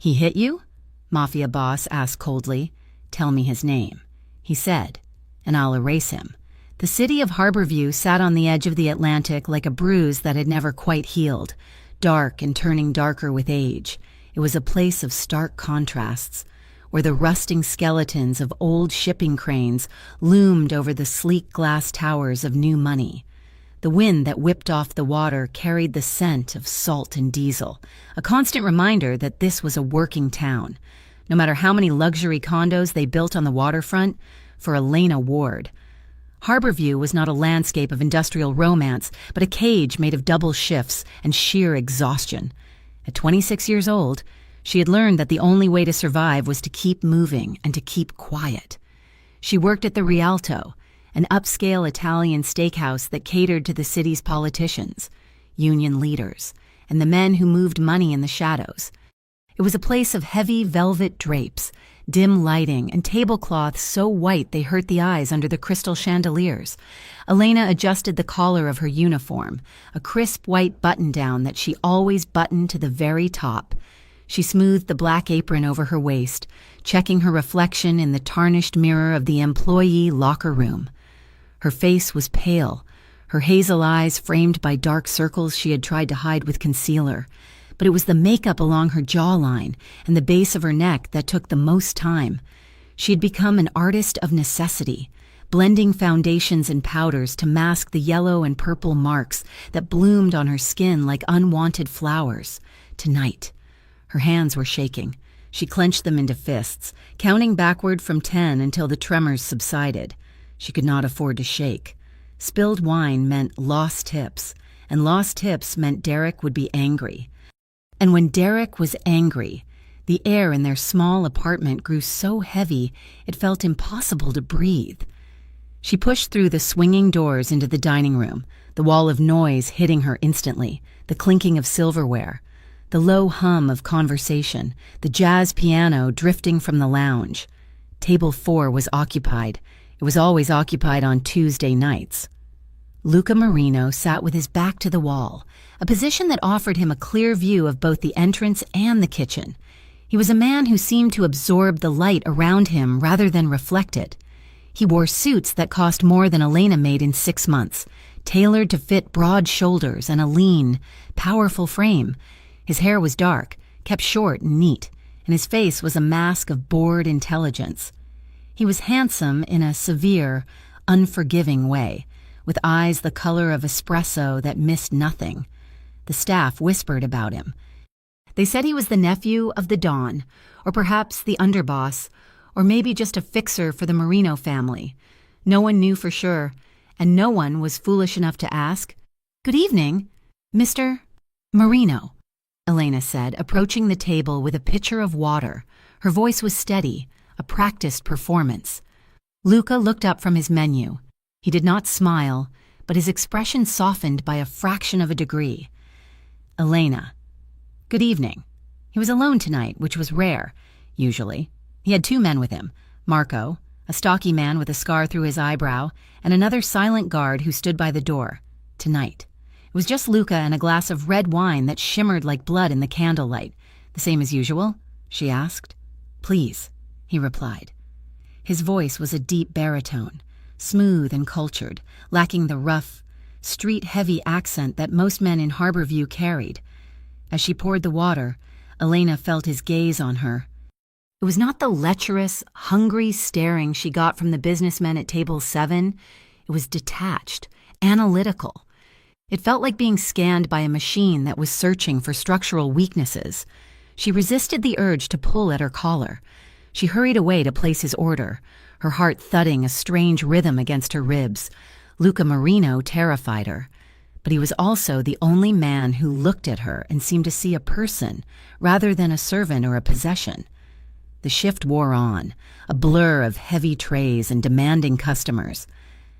"He hit you?" Mafia boss asked coldly. "Tell me his name." He said, "and I'll erase him." The city of Harborview sat on the edge of the Atlantic like a bruise that had never quite healed, dark and turning darker with age. It was a place of stark contrasts, where the rusting skeletons of old shipping cranes loomed over the sleek glass towers of new money. The wind that whipped off the water carried the scent of salt and diesel, a constant reminder that this was a working town. No matter how many luxury condos they built on the waterfront, for Elena Ward, Harborview was not a landscape of industrial romance, but a cage made of double shifts and sheer exhaustion. At 26 years old, she had learned that the only way to survive was to keep moving and to keep quiet. She worked at the Rialto, an upscale Italian steakhouse that catered to the city's politicians, union leaders, and the men who moved money in the shadows. It was a place of heavy velvet drapes, dim lighting, and tablecloths so white they hurt the eyes under the crystal chandeliers. Elena adjusted the collar of her uniform, a crisp white button-down that she always buttoned to the very top. She smoothed the black apron over her waist, checking her reflection in the tarnished mirror of the employee locker room. Her face was pale, her hazel eyes framed by dark circles she had tried to hide with concealer. But it was the makeup along her jawline and the base of her neck that took the most time. She had become an artist of necessity, blending foundations and powders to mask the yellow and purple marks that bloomed on her skin like unwanted flowers. Tonight, her hands were shaking. She clenched them into fists, counting backward from 10 until the tremors subsided. She could not afford to shake. Spilled wine meant lost tips, and lost tips meant Derek would be angry. And when Derek was angry, the air in their small apartment grew so heavy it felt impossible to breathe. She pushed through the swinging doors into the dining room, the wall of noise hitting her instantly, the clinking of silverware, the low hum of conversation, the jazz piano drifting from the lounge. Table 4 was occupied. It was always occupied on Tuesday nights. Luca Marino sat with his back to the wall, a position that offered him a clear view of both the entrance and the kitchen. He was a man who seemed to absorb the light around him rather than reflect it. He wore suits that cost more than Elena made in 6 months, tailored to fit broad shoulders and a lean, powerful frame. His hair was dark, kept short and neat, and his face was a mask of bored intelligence. He was handsome in a severe, unforgiving way, with eyes the color of espresso that missed nothing. The staff whispered about him. They said he was the nephew of the Don, or perhaps the underboss, or maybe just a fixer for the Marino family. No one knew for sure, and no one was foolish enough to ask. "Good evening, Mr. Marino," Elena said, approaching the table with a pitcher of water. Her voice was steady, a practiced performance. Luca looked up from his menu. He did not smile, but his expression softened by a fraction of a degree. Elena. "Good evening." He was alone tonight, which was rare, usually. He had 2 men with him, Marco, a stocky man with a scar through his eyebrow, and another silent guard who stood by the door. Tonight, it was just Luca and a glass of red wine that shimmered like blood in the candlelight. "The same as usual?" she asked. "Please," he replied. His voice was a deep baritone, smooth and cultured, lacking the rough, street-heavy accent that most men in Harborview carried. As she poured the water, Elena felt his gaze on her. It was not the lecherous, hungry staring she got from the businessmen at table 7. It was detached, analytical. It felt like being scanned by a machine that was searching for structural weaknesses. She resisted the urge to pull at her collar. She hurried away to place his order, her heart thudding a strange rhythm against her ribs. Luca Marino terrified her, but he was also the only man who looked at her and seemed to see a person rather than a servant or a possession. The shift wore on, a blur of heavy trays and demanding customers.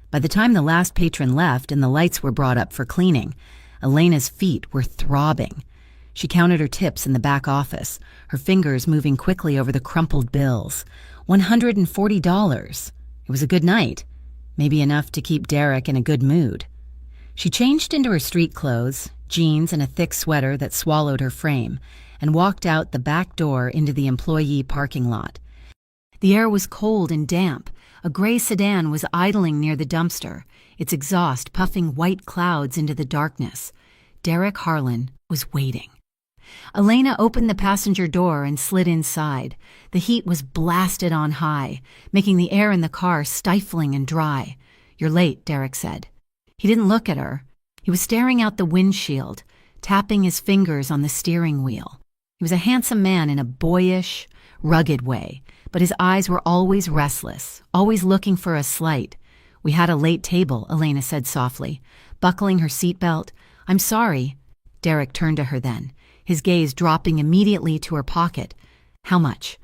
By the time the last patron left and the lights were brought up for cleaning, Elena's feet were throbbing. She counted her tips in the back office, her fingers moving quickly over the crumpled bills. $140. It was a good night, maybe enough to keep Derek in a good mood. She changed into her street clothes, jeans and a thick sweater that swallowed her frame, and walked out the back door into the employee parking lot. The air was cold and damp. A gray sedan was idling near the dumpster, its exhaust puffing white clouds into the darkness. Derek Harlan was waiting. Elena opened the passenger door and slid inside. The heat was blasted on high, making the air in the car stifling and dry. "You're late," Derek said. He didn't look at her. He was staring out the windshield, tapping his fingers on the steering wheel. He was a handsome man in a boyish, rugged way, but his eyes were always restless, always looking for a slight. "We had a late table," Elena said softly, buckling her seatbelt. "I'm sorry." Derek turned to her then, his gaze dropping immediately to her pocket. "How much?"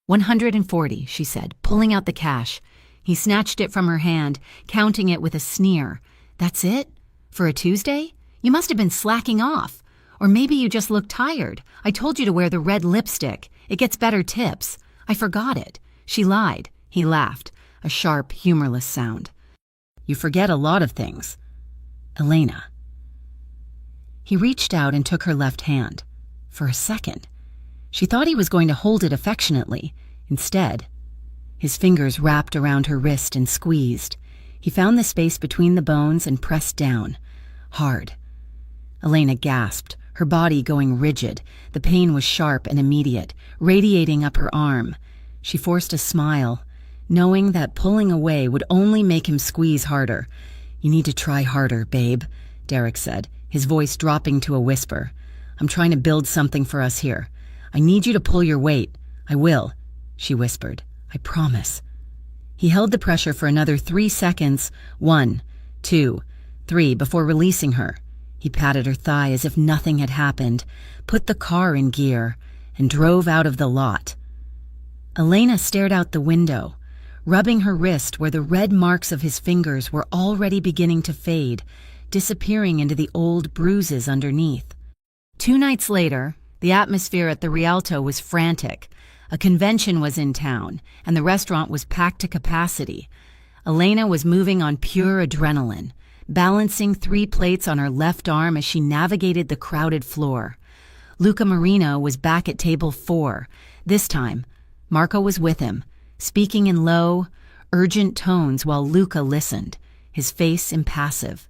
$140, she said, pulling out the cash. He snatched it from her hand, counting it with a sneer. "That's it? For a Tuesday? You must have been slacking off. Or maybe you just look tired. I told you to wear the red lipstick. It gets better tips. I forgot it." She lied. He laughed, a sharp, humorless sound. "You forget a lot of things. Elena." He reached out and took her left hand. For a second, she thought he was going to hold it affectionately. Instead, his fingers wrapped around her wrist and squeezed. He found the space between the bones and pressed down. Hard. Elena gasped, her body going rigid. The pain was sharp and immediate, radiating up her arm. She forced a smile, knowing that pulling away would only make him squeeze harder. "You need to try harder, babe," Derek said, his voice dropping to a whisper. "I'm trying to build something for us here. I need you to pull your weight." "I will," she whispered. "I promise." He held the pressure for another 3 seconds, 1, 2, 3, before releasing her. He patted her thigh as if nothing had happened, put the car in gear, and drove out of the lot. Elena stared out the window, rubbing her wrist where the red marks of his fingers were already beginning to fade, disappearing into the old bruises underneath. 2 nights later, the atmosphere at the Rialto was frantic. A convention was in town, and the restaurant was packed to capacity. Elena was moving on pure adrenaline, balancing 3 plates on her left arm as she navigated the crowded floor. Luca Marino was back at table 4. This time, Marco was with him, speaking in low, urgent tones while Luca listened, his face impassive.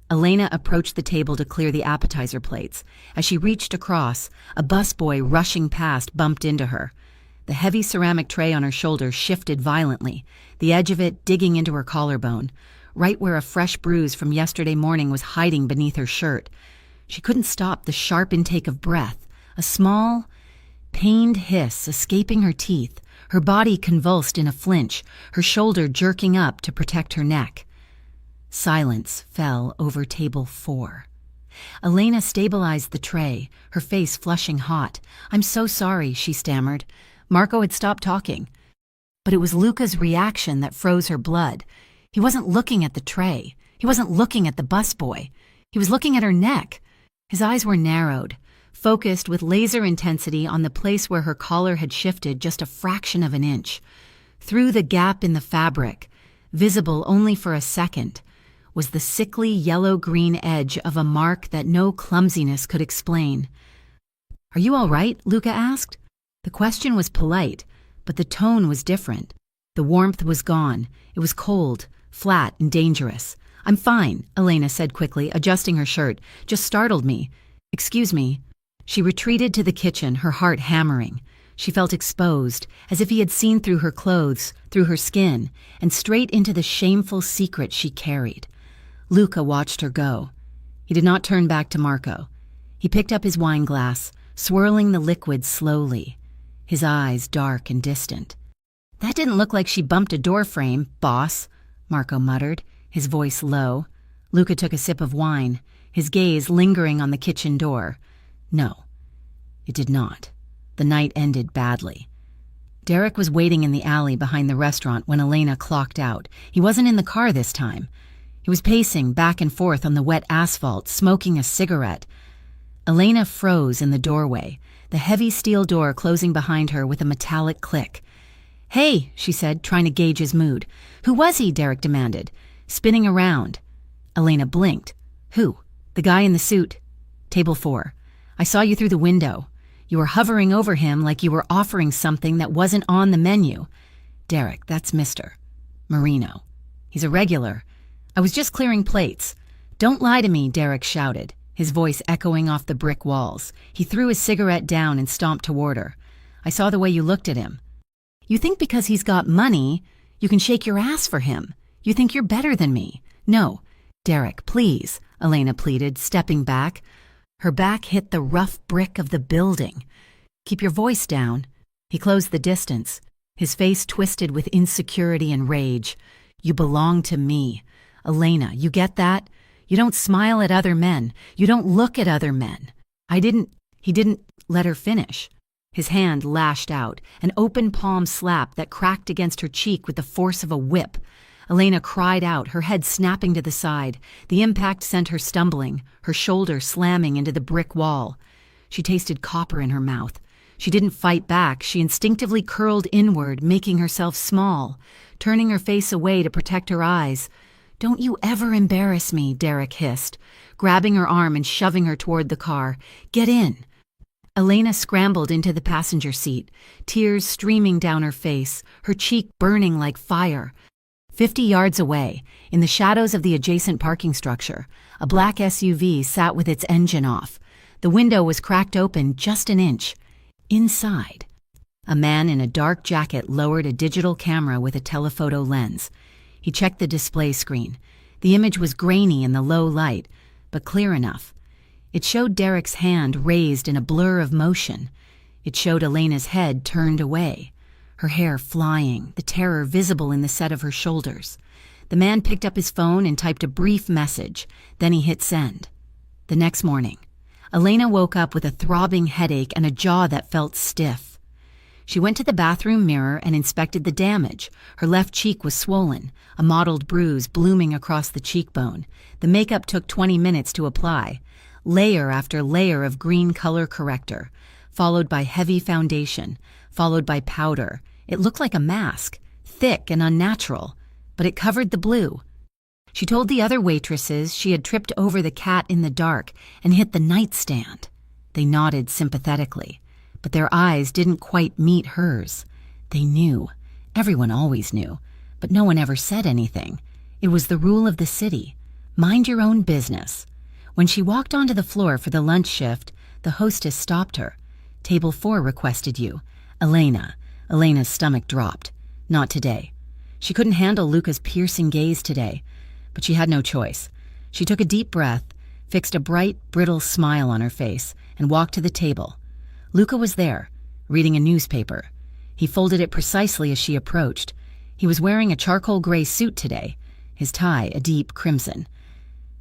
Elena approached the table to clear the appetizer plates. As she reached across, a busboy rushing past bumped into her. The heavy ceramic tray on her shoulder shifted violently, the edge of it digging into her collarbone, right where a fresh bruise from yesterday morning was hiding beneath her shirt. She couldn't stop the sharp intake of breath, a small, pained hiss escaping her teeth, her body convulsed in a flinch, her shoulder jerking up to protect her neck. Silence fell over table 4. Elena stabilized the tray, her face flushing hot. "I'm so sorry," she stammered. Marco had stopped talking. But it was Luca's reaction that froze her blood. He wasn't looking at the tray. He wasn't looking at the busboy. He was looking at her neck. His eyes were narrowed, focused with laser intensity on the place where her collar had shifted just a fraction of an inch. Through the gap in the fabric, visible only for a second, was the sickly yellow-green edge of a mark that no clumsiness could explain. "Are you all right?" Luca asked. The question was polite, but the tone was different. The warmth was gone. It was cold, flat, and dangerous. "I'm fine," Elena said quickly, adjusting her shirt. "Just startled me. Excuse me." She retreated to the kitchen, her heart hammering. She felt exposed, as if he had seen through her clothes, through her skin, and straight into the shameful secret she carried. Luca watched her go. He did not turn back to Marco. He picked up his wine glass, swirling the liquid slowly, his eyes dark and distant. "That didn't look like she bumped a door frame, boss," Marco muttered, his voice low. Luca took a sip of wine, his gaze lingering on the kitchen door. "No, it did not. The night ended badly." Derek was waiting in the alley behind the restaurant when Elena clocked out. He wasn't in the car this time. He was pacing back and forth on the wet asphalt, smoking a cigarette. Elena froze in the doorway, the heavy steel door closing behind her with a metallic click. "Hey," she said, trying to gauge his mood. "Who was he?" Derek demanded, spinning around. Elena blinked. "Who?" "The guy in the suit. Table 4. I saw you through the window. You were hovering over him like you were offering something that wasn't on the menu. Derek, that's Mr. Marino. He's a regular. I was just clearing plates. Don't lie to me, Derek shouted, his voice echoing off the brick walls. He threw his cigarette down and stomped toward her. I saw the way you looked at him. You think because he's got money, you can shake your ass for him. You think you're better than me. No, Derek, please, Elena pleaded, stepping back. Her back hit the rough brick of the building. Keep your voice down. He closed the distance, his face twisted with insecurity and rage. You belong to me. Elena, you get that? You don't smile at other men. You don't look at other men. He didn't let her finish. His hand lashed out, an open palm slap that cracked against her cheek with the force of a whip. Elena cried out, her head snapping to the side. The impact sent her stumbling, her shoulder slamming into the brick wall. She tasted copper in her mouth. She didn't fight back. She instinctively curled inward, making herself small, turning her face away to protect her eyes. Don't you ever embarrass me, Derek hissed, grabbing her arm and shoving her toward the car. Get in. Elena scrambled into the passenger seat, tears streaming down her face, her cheek burning like fire. 50 yards away, in the shadows of the adjacent parking structure, a black SUV sat with its engine off. The window was cracked open just an inch. Inside, a man in a dark jacket lowered a digital camera with a telephoto lens. He checked the display screen. The image was grainy in the low light, but clear enough. It showed Derek's hand raised in a blur of motion. It showed Elena's head turned away, her hair flying, the terror visible in the set of her shoulders. The man picked up his phone and typed a brief message. Then he hit send. The next morning, Elena woke up with a throbbing headache and a jaw that felt stiff. She went to the bathroom mirror and inspected the damage. Her left cheek was swollen, a mottled bruise blooming across the cheekbone. The makeup took 20 minutes to apply, layer after layer of green color corrector, followed by heavy foundation, followed by powder. It looked like a mask, thick and unnatural, but it covered the blue. She told the other waitresses she had tripped over the cat in the dark and hit the nightstand. They nodded sympathetically, but their eyes didn't quite meet hers. They knew. Everyone always knew, but no one ever said anything. It was the rule of the city. Mind your own business. When she walked onto the floor for the lunch shift, the hostess stopped her. Table 4 requested you. Elena. Elena's stomach dropped. Not today. She couldn't handle Luca's piercing gaze today, but she had no choice. She took a deep breath, fixed a bright, brittle smile on her face, and walked to the table. Luca was there, reading a newspaper. He folded it precisely as she approached. He was wearing a charcoal gray suit today, his tie a deep crimson.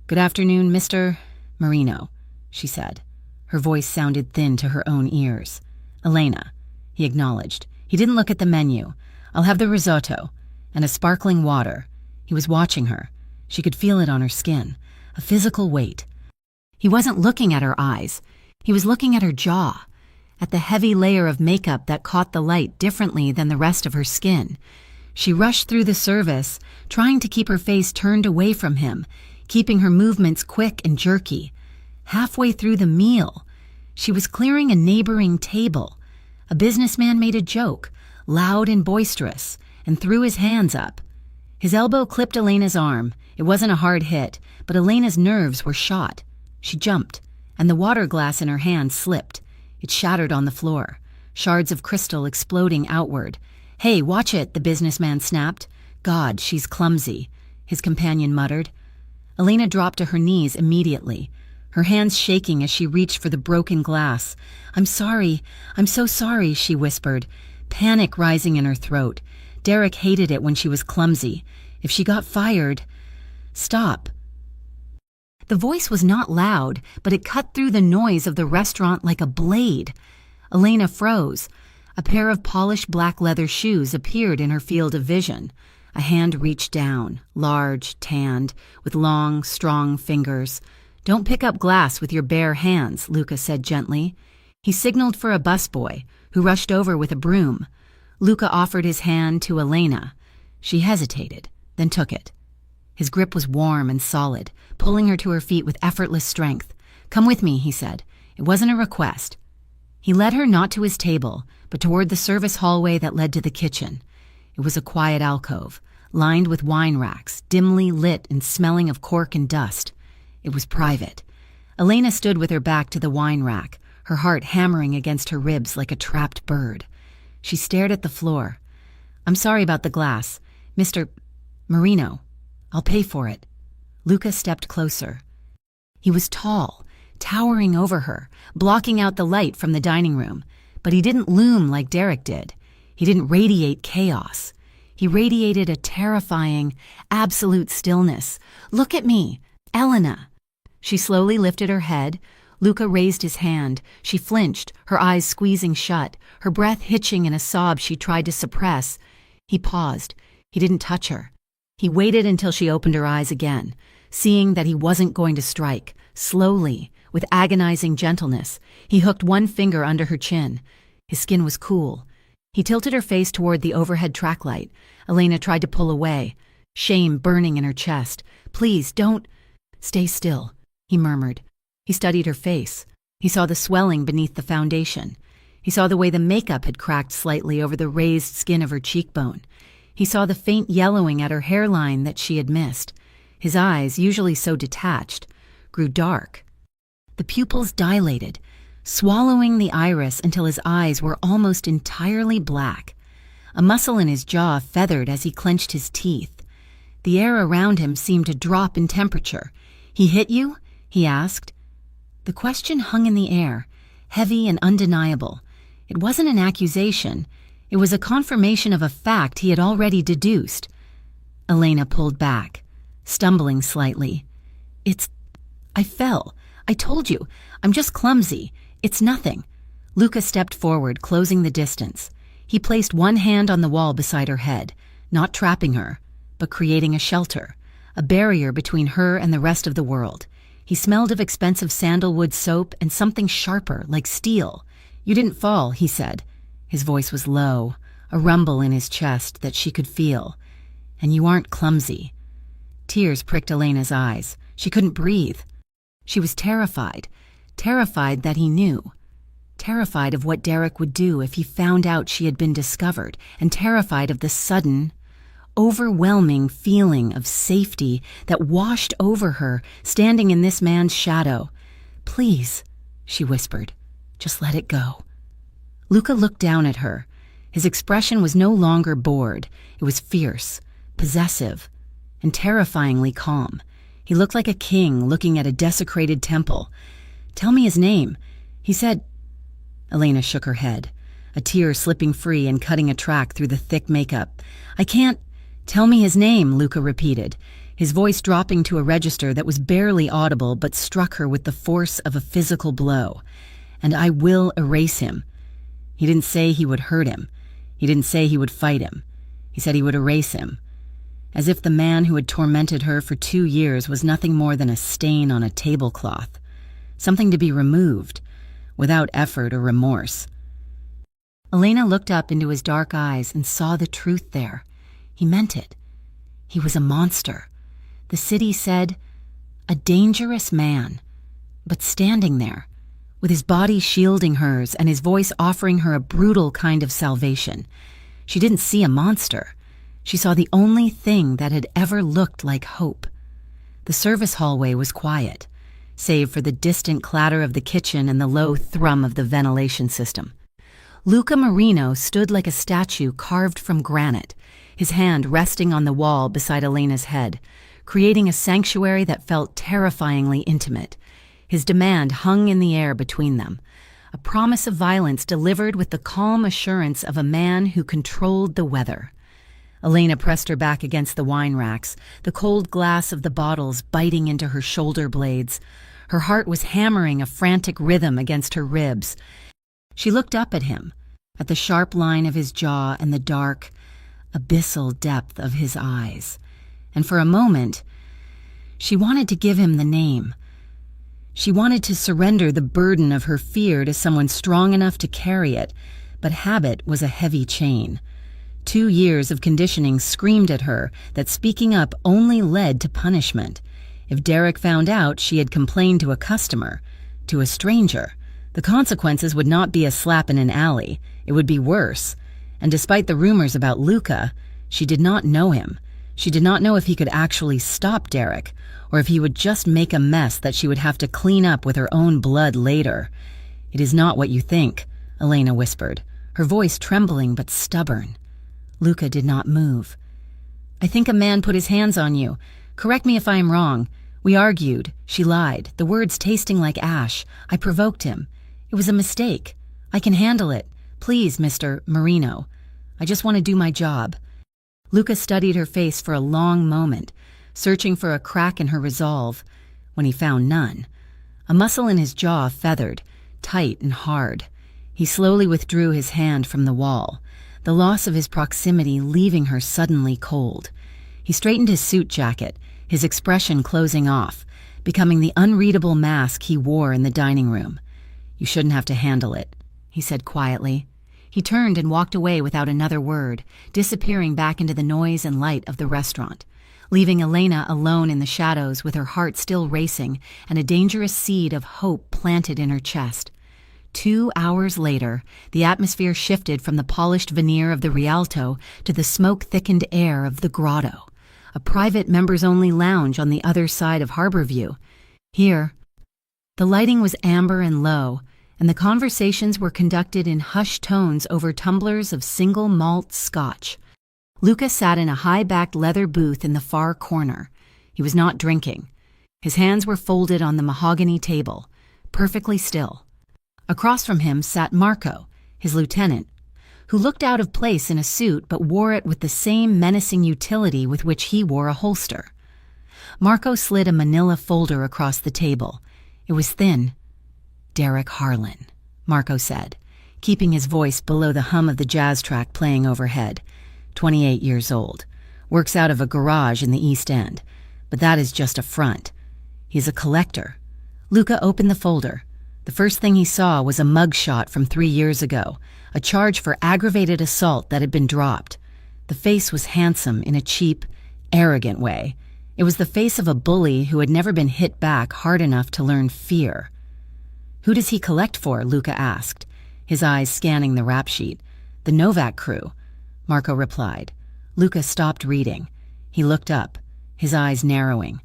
Good afternoon, Mr. Marino, she said. Her voice sounded thin to her own ears. Elena, he acknowledged. He didn't look at the menu. I'll have the risotto and a sparkling water. He was watching her. She could feel it on her skin, a physical weight. He wasn't looking at her eyes. He was looking at her jaw, at the heavy layer of makeup that caught the light differently than the rest of her skin. She rushed through the service, trying to keep her face turned away from him, keeping her movements quick and jerky. Halfway through the meal, she was clearing a neighboring table. A businessman made a joke, loud and boisterous, and threw his hands up. His elbow clipped Elena's arm. It wasn't a hard hit, but Elena's nerves were shot. She jumped, and the water glass in her hand slipped. It shattered on the floor, shards of crystal exploding outward. Hey, watch it, the businessman snapped. God, she's clumsy, his companion muttered. Elena dropped to her knees immediately, her hands shaking as she reached for the broken glass. I'm sorry, I'm so sorry, she whispered, panic rising in her throat. Derek hated it when she was clumsy. If she got fired... Stop. The voice was not loud, but it cut through the noise of the restaurant like a blade. Elena froze. A pair of polished black leather shoes appeared in her field of vision. A hand reached down, large, tanned, with long, strong fingers. Don't pick up glass with your bare hands, Luca said gently. He signaled for a busboy, who rushed over with a broom. Luca offered his hand to Elena. She hesitated, then took it. His grip was warm and solid, pulling her to her feet with effortless strength. Come with me, he said. It wasn't a request. He led her not to his table, but toward the service hallway that led to the kitchen. It was a quiet alcove, lined with wine racks, dimly lit and smelling of cork and dust. It was private. Elena stood with her back to the wine rack, her heart hammering against her ribs like a trapped bird. She stared at the floor. "I'm sorry about the glass. Mr. Marino, I'll pay for it." Luca stepped closer. He was tall, towering over her, blocking out the light from the dining room, but he didn't loom like Derek did. He didn't radiate chaos. He radiated a terrifying, absolute stillness. "Look at me, Elena." She slowly lifted her head. Luca raised his hand. She flinched, her eyes squeezing shut, her breath hitching in a sob she tried to suppress. He paused. He didn't touch her. He waited until she opened her eyes again, seeing that he wasn't going to strike. Slowly, with agonizing gentleness, he hooked one finger under her chin. His skin was cool. He tilted her face toward the overhead track light. Elena tried to pull away, shame burning in her chest. "Please, don't." "Stay still," he murmured. He studied her face. He saw the swelling beneath the foundation. He saw the way the makeup had cracked slightly over the raised skin of her cheekbone. He saw the faint yellowing at her hairline that she had missed. His eyes, usually so detached, grew dark. The pupils dilated, swallowing the iris until his eyes were almost entirely black. A muscle in his jaw feathered as he clenched his teeth. The air around him seemed to drop in temperature. "He hit you?" he asked. The question hung in the air, heavy and undeniable. It wasn't an accusation. It was a confirmation of a fact he had already deduced. Elena pulled back, stumbling slightly. I fell. I told you. I'm just clumsy. It's nothing." Luca stepped forward, closing the distance. He placed one hand on the wall beside her head, not trapping her, but creating a shelter, a barrier between her and the rest of the world. He smelled of expensive sandalwood soap and something sharper, like steel. "You didn't fall," he said. His voice was low, a rumble in his chest that she could feel. "And you aren't clumsy." Tears pricked Elena's eyes. She couldn't breathe. She was terrified that he knew. Terrified of what Derek would do if he found out she had been discovered, and terrified of the sudden, overwhelming feeling of safety that washed over her, standing in this man's shadow. "Please," she whispered, "just let it go." Luca looked down at her. His expression was no longer bored. It was fierce, possessive, and terrifyingly calm. He looked like a king looking at a desecrated temple. "Tell me his name," he said. Elena shook her head, a tear slipping free and cutting a track through the thick makeup. "I can't." "Tell me his name," Luca repeated, his voice dropping to a register that was barely audible but struck her with the force of a physical blow. "And I will erase him." He didn't say he would hurt him. He didn't say he would fight him. He said he would erase him. As if the man who had tormented her for 2 years was nothing more than a stain on a tablecloth. Something to be removed, without effort or remorse. Elena looked up into his dark eyes and saw the truth there. He meant it. He was a monster. The city said, a dangerous man. But standing there, with his body shielding hers and his voice offering her a brutal kind of salvation, she didn't see a monster. She saw the only thing that had ever looked like hope. The service hallway was quiet, save for the distant clatter of the kitchen and the low thrum of the ventilation system. Luca Marino stood like a statue carved from granite, his hand resting on the wall beside Elena's head, creating a sanctuary that felt terrifyingly intimate. His demand hung in the air between them, a promise of violence delivered with the calm assurance of a man who controlled the weather. Elena pressed her back against the wine racks, the cold glass of the bottles biting into her shoulder blades. Her heart was hammering a frantic rhythm against her ribs. She looked up at him, at the sharp line of his jaw and the dark, abyssal depth of his eyes. And for a moment, she wanted to give him the name. She wanted to surrender the burden of her fear to someone strong enough to carry it, but habit was a heavy chain. 2 years of conditioning screamed at her that speaking up only led to punishment. If Derek found out she had complained to a customer, to a stranger, The consequences would not be a slap in an alley. It would be worse. And despite the rumors about Luca, she did not know him. She did not know if he could actually stop Derek, or if he would just make a mess that she would have to clean up with her own blood later. "It is not what you think," Elena whispered, her voice trembling but stubborn. Luca did not move. "I think a man put his hands on you. Correct me if I am wrong. We argued." She lied, the words tasting like ash. "I provoked him. It was a mistake. I can handle it. Please, Mr. Marino. I just want to do my job." Luca studied her face for a long moment, searching for a crack in her resolve. When he found none, a muscle in his jaw feathered, tight and hard. He slowly withdrew his hand from the wall, the loss of his proximity leaving her suddenly cold. He straightened his suit jacket, his expression closing off, becoming the unreadable mask he wore in the dining room. "You shouldn't have to handle it," he said quietly. He turned and walked away without another word, disappearing back into the noise and light of the restaurant, leaving Elena alone in the shadows with her heart still racing and a dangerous seed of hope planted in her chest. 2 hours later, the atmosphere shifted from the polished veneer of the Rialto to the smoke-thickened air of the Grotto, a private members-only lounge on the other side of Harborview. Here, the lighting was amber and low, and the conversations were conducted in hushed tones over tumblers of single malt scotch. Luca sat in a high-backed leather booth in the far corner. He was not drinking. His hands were folded on the mahogany table, perfectly still. Across from him sat Marco, his lieutenant, who looked out of place in a suit but wore it with the same menacing utility with which he wore a holster. Marco slid a manila folder across the table. It was thin. "Derek Harlan," Marco said, keeping his voice below the hum of the jazz track playing overhead. 28 years old. Works out of a garage in the East End. But that is just a front. He's a collector. Luca opened the folder. The first thing he saw was a mugshot from 3 years ago, a charge for aggravated assault that had been dropped. The face was handsome in a cheap, arrogant way. It was the face of a bully who had never been hit back hard enough to learn fear. "Who does he collect for?" Luca asked, his eyes scanning the rap sheet. "The Novak crew," Marco replied. Luca stopped reading. He looked up, his eyes narrowing.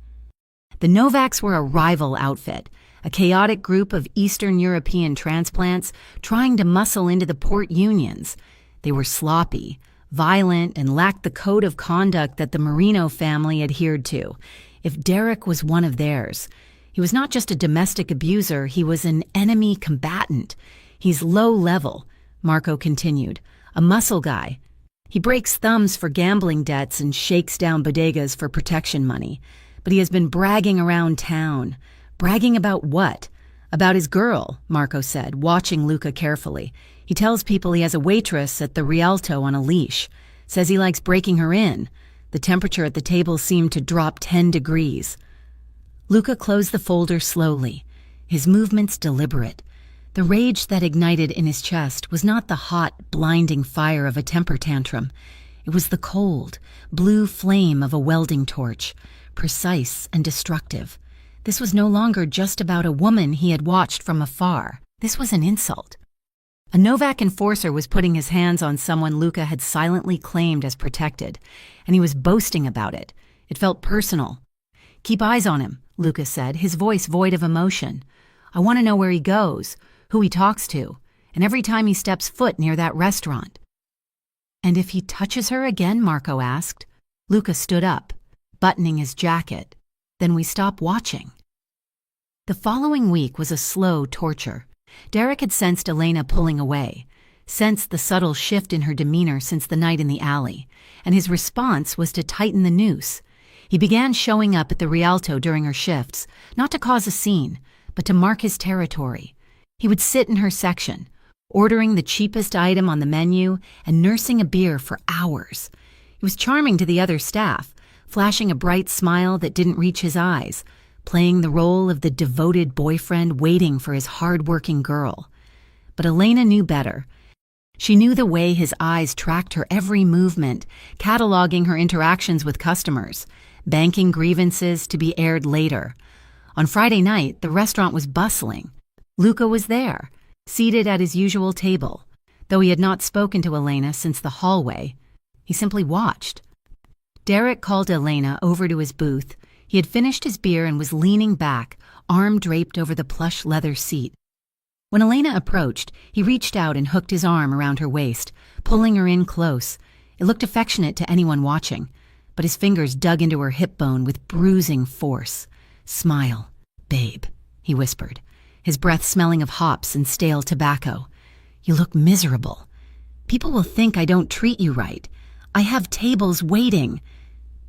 The Novaks were a rival outfit, a chaotic group of Eastern European transplants trying to muscle into the port unions. They were sloppy, violent, and lacked the code of conduct that the Marino family adhered to. If Derek was one of theirs, he was not just a domestic abuser, he was an enemy combatant. "He's low level," Marco continued, "a muscle guy. He breaks thumbs for gambling debts and shakes down bodegas for protection money. But he has been bragging around town." "Bragging about what?" "About his girl," Marco said, watching Luca carefully. "He tells people he has a waitress at the Rialto on a leash. Says he likes breaking her in." The temperature at the table seemed to drop 10 degrees. Luca closed the folder slowly, his movements deliberate. The rage that ignited in his chest was not the hot, blinding fire of a temper tantrum. It was the cold, blue flame of a welding torch, precise and destructive. This was no longer just about a woman he had watched from afar. This was an insult. A Novak enforcer was putting his hands on someone Luca had silently claimed as protected, and he was boasting about it. It felt personal. "Keep eyes on him," Luca said, his voice void of emotion. "I want to know where he goes, who he talks to, and every time he steps foot near that restaurant." "And if he touches her again?" Marco asked. Luca stood up, buttoning his jacket. "Then we stop watching." The following week was a slow torture. Derek had sensed Elena pulling away, sensed the subtle shift in her demeanor since the night in the alley, and his response was to tighten the noose. He began showing up at the Rialto during her shifts, not to cause a scene, but to mark his territory. He would sit in her section, ordering the cheapest item on the menu and nursing a beer for hours. He was charming to the other staff, flashing a bright smile that didn't reach his eyes, playing the role of the devoted boyfriend waiting for his hard-working girl. But Elena knew better. She knew the way his eyes tracked her every movement, cataloging her interactions with customers, banking grievances to be aired later. On Friday night, the restaurant was bustling. Luca was there, seated at his usual table. Though he had not spoken to Elena since the hallway, he simply watched. Derek called Elena over to his booth. He had finished his beer and was leaning back, arm draped over the plush leather seat. When Elena approached, he reached out and hooked his arm around her waist, pulling her in close. It looked affectionate to anyone watching, but his fingers dug into her hip bone with bruising force. "Smile, babe," he whispered, his breath smelling of hops and stale tobacco. "You look miserable. People will think I don't treat you right. I have tables waiting."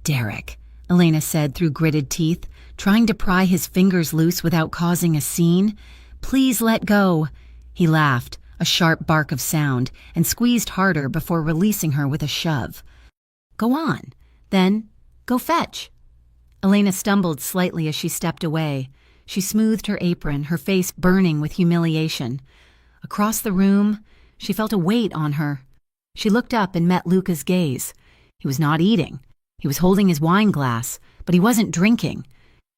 "Derek," Elena said through gritted teeth, trying to pry his fingers loose without causing a scene. "Please let go." He laughed, a sharp bark of sound, and squeezed harder before releasing her with a shove. "Go on. Then, go fetch." Elena stumbled slightly as she stepped away. She smoothed her apron, her face burning with humiliation. Across the room, she felt a weight on her. She looked up and met Luca's gaze. He was not eating. He was holding his wine glass, but he wasn't drinking.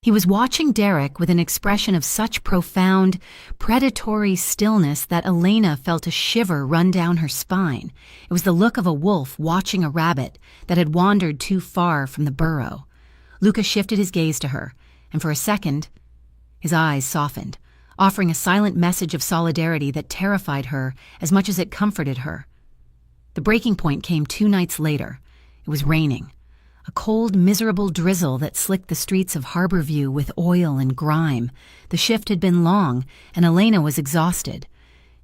He was watching Derek with an expression of such profound, predatory stillness that Elena felt a shiver run down her spine. It was the look of a wolf watching a rabbit that had wandered too far from the burrow. Luca shifted his gaze to her, and for a second, his eyes softened, offering a silent message of solidarity that terrified her as much as it comforted her. The breaking point came 2 nights later. It was raining. A cold, miserable drizzle that slicked the streets of Harborview with oil and grime. The shift had been long, and Elena was exhausted.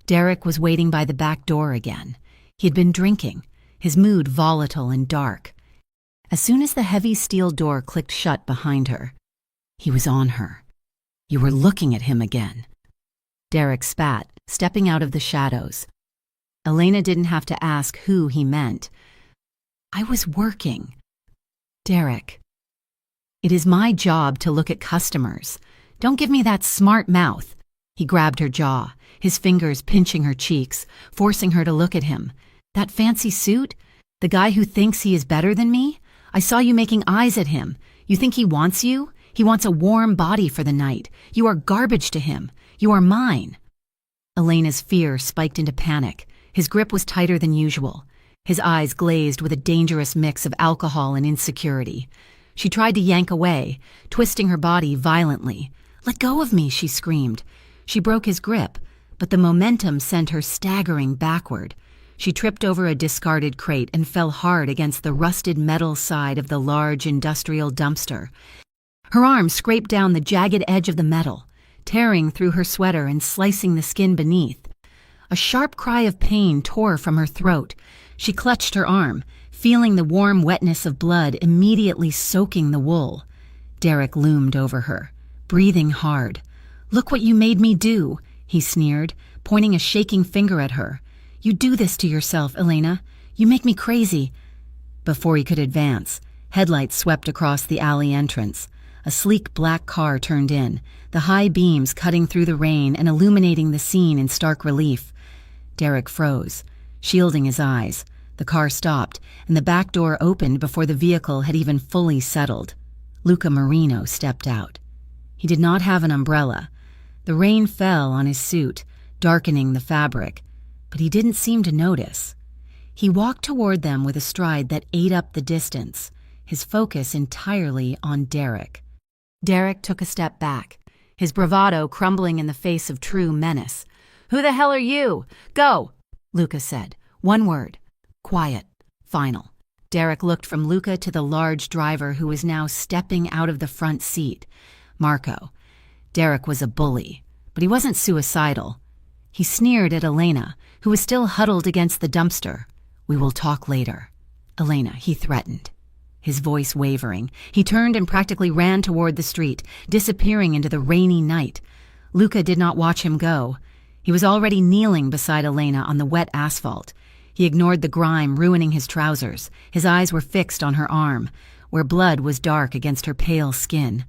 Derek was waiting by the back door again. He had been drinking, his mood volatile and dark. As soon as the heavy steel door clicked shut behind her, he was on her. "You were looking at him again." Derek spat, stepping out of the shadows. Elena didn't have to ask who he meant. "I was working." "Derek, it is my job to look at customers. Don't give me that smart mouth." He grabbed her jaw, his fingers pinching her cheeks, forcing her to look at him. "That fancy suit? The guy who thinks he is better than me? I saw you making eyes at him. You think he wants you? He wants a warm body for the night. You are garbage to him. You are mine." Elena's fear spiked into panic. His grip was tighter than usual. His eyes glazed with a dangerous mix of alcohol and insecurity. She tried to yank away, twisting her body violently. "Let go of me," she screamed. She broke his grip, but the momentum sent her staggering backward. She tripped over a discarded crate and fell hard against the rusted metal side of the large industrial dumpster. Her arm scraped down the jagged edge of the metal, tearing through her sweater and slicing the skin beneath. A sharp cry of pain tore from her throat. She clutched her arm, feeling the warm wetness of blood immediately soaking the wool. Derek loomed over her, breathing hard. "Look what you made me do," he sneered, pointing a shaking finger at her. "You do this to yourself, Elena. You make me crazy." Before he could advance, headlights swept across the alley entrance. A sleek black car turned in, the high beams cutting through the rain and illuminating the scene in stark relief. Derek froze, shielding his eyes. The car stopped, and the back door opened before the vehicle had even fully settled. Luca Marino stepped out. He did not have an umbrella. The rain fell on his suit, darkening the fabric, but he didn't seem to notice. He walked toward them with a stride that ate up the distance, his focus entirely on Derek. Derek took a step back, his bravado crumbling in the face of true menace. "Who the hell are you? Go!" Luca said. One word. Quiet. Final. Derek looked from Luca to the large driver who was now stepping out of the front seat. Marco. Derek was a bully, but he wasn't suicidal. He sneered at Elena, who was still huddled against the dumpster. "We will talk later." "Elena," he threatened. His voice wavering, he turned and practically ran toward the street, disappearing into the rainy night. Luca did not watch him go. He was already kneeling beside Elena on the wet asphalt. He ignored the grime ruining his trousers. His eyes were fixed on her arm, where blood was dark against her pale skin.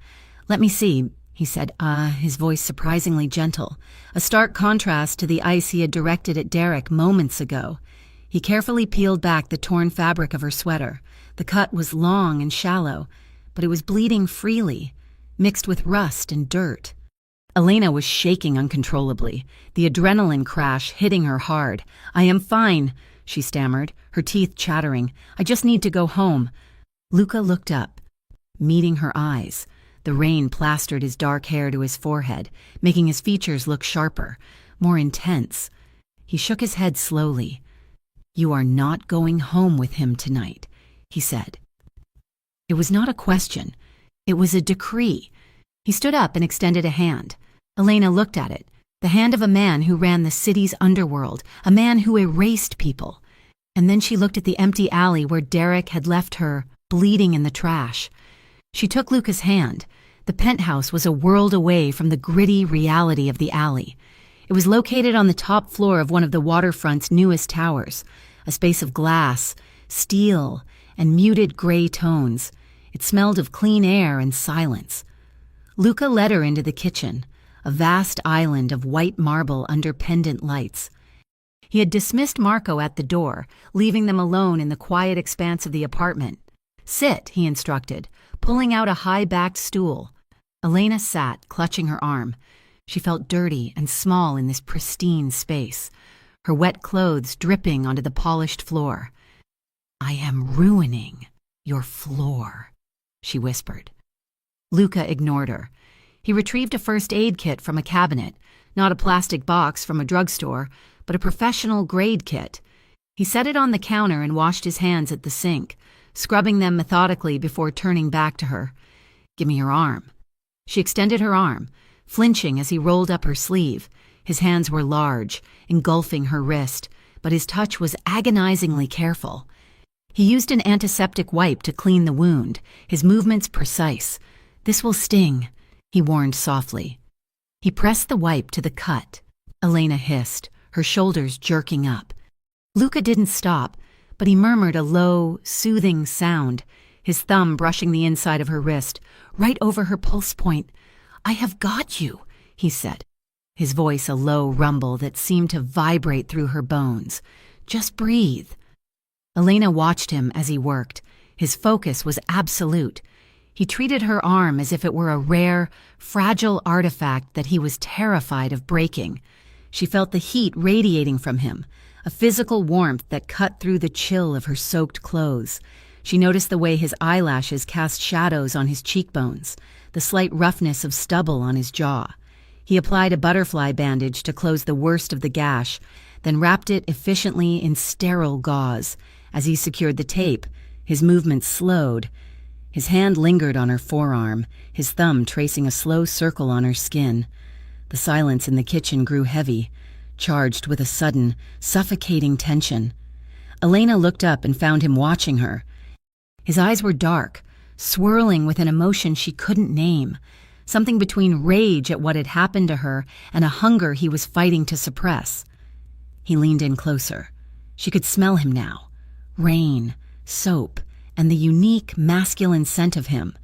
"Let me see," he said, his voice surprisingly gentle, a stark contrast to the ice he had directed at Derek moments ago. He carefully peeled back the torn fabric of her sweater. The cut was long and shallow, but it was bleeding freely, mixed with rust and dirt. Elena was shaking uncontrollably, the adrenaline crash hitting her hard. "I am fine," she stammered, her teeth chattering. "I just need to go home." Luca looked up, meeting her eyes. The rain plastered his dark hair to his forehead, making his features look sharper, more intense. He shook his head slowly. "You are not going home with him tonight," he said. It was not a question. It was a decree. He stood up and extended a hand. Elena looked at it, the hand of a man who ran the city's underworld, a man who erased people. And then she looked at the empty alley where Derek had left her, bleeding in the trash. She took Luca's hand. The penthouse was a world away from the gritty reality of the alley. It was located on the top floor of one of the waterfront's newest towers, a space of glass, steel, and muted gray tones. It smelled of clean air and silence. Luca led her into the kitchen, a vast island of white marble under pendant lights. He had dismissed Marco at the door, leaving them alone in the quiet expanse of the apartment. "Sit," he instructed, pulling out a high-backed stool. Elena sat, clutching her arm. She felt dirty and small in this pristine space, her wet clothes dripping onto the polished floor. "I am ruining your floor," she whispered. Luca ignored her. He retrieved a first aid kit from a cabinet, not a plastic box from a drugstore, but a professional-grade kit. He set it on the counter and washed his hands at the sink, scrubbing them methodically before turning back to her. "Give me your arm." She extended her arm, flinching as he rolled up her sleeve. His hands were large, engulfing her wrist, but his touch was agonizingly careful. He used an antiseptic wipe to clean the wound, his movements precise. "This will sting," he warned softly. He pressed the wipe to the cut. Elena hissed, her shoulders jerking up. Luca didn't stop, but he murmured a low, soothing sound, his thumb brushing the inside of her wrist, right over her pulse point. "I have got you," he said, his voice a low rumble that seemed to vibrate through her bones. "Just breathe." Elena watched him as he worked. His focus was absolute. He treated her arm as if it were a rare, fragile artifact that he was terrified of breaking. She felt the heat radiating from him, a physical warmth that cut through the chill of her soaked clothes. She noticed the way his eyelashes cast shadows on his cheekbones, the slight roughness of stubble on his jaw. He applied a butterfly bandage to close the worst of the gash, then wrapped it efficiently in sterile gauze. As he secured the tape, his movements slowed. His hand lingered on her forearm, his thumb tracing a slow circle on her skin. The silence in the kitchen grew heavy, charged with a sudden, suffocating tension. Elena looked up and found him watching her. His eyes were dark, swirling with an emotion she couldn't name, something between rage at what had happened to her and a hunger he was fighting to suppress. He leaned in closer. She could smell him now. Rain, soap, and the unique masculine scent of him.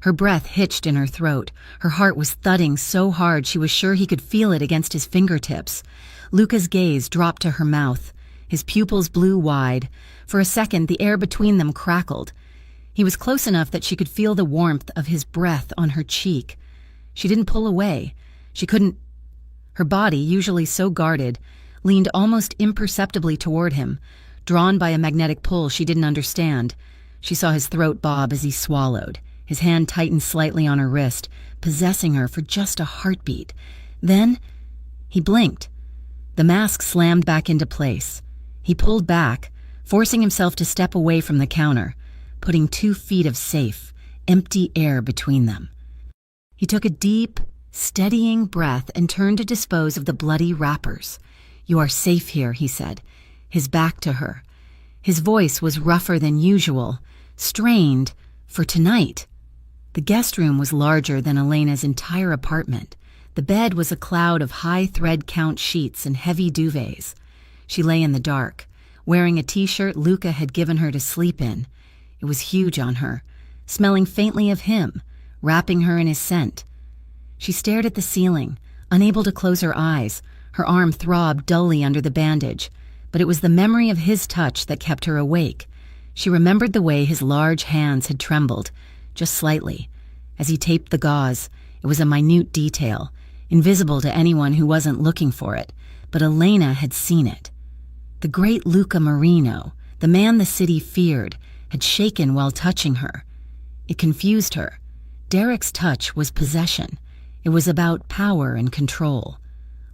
Her breath hitched in her throat. Her heart was thudding so hard she was sure he could feel it against his fingertips. Luca's gaze dropped to her mouth. His pupils blew wide. For a second, the air between them crackled. He was close enough that she could feel the warmth of his breath on her cheek. She didn't pull away. She couldn't. Her body, usually so guarded, leaned almost imperceptibly toward him, drawn by a magnetic pull she didn't understand. She saw his throat bob as he swallowed. His hand tightened slightly on her wrist, possessing her for just a heartbeat. Then, he blinked. The mask slammed back into place. He pulled back, forcing himself to step away from the counter, putting 2 feet of safe, empty air between them. He took a deep, steadying breath and turned to dispose of the bloody wrappers. "You are safe here," he said, his back to her. His voice was rougher than usual, strained for tonight. The guest room was larger than Elena's entire apartment. The bed was a cloud of high thread count sheets and heavy duvets. She lay in the dark, wearing a t-shirt Luca had given her to sleep in. It was huge on her, smelling faintly of him, wrapping her in his scent. She stared at the ceiling, unable to close her eyes. Her arm throbbed dully under the bandage, but it was the memory of his touch that kept her awake. She remembered the way his large hands had trembled, just slightly. As he taped the gauze, it was a minute detail. invisible to anyone who wasn't looking for it, but Elena had seen it. The great Luca Marino, the man the city feared, had shaken while touching her. It confused her. Derek's touch was possession. It was about power and control.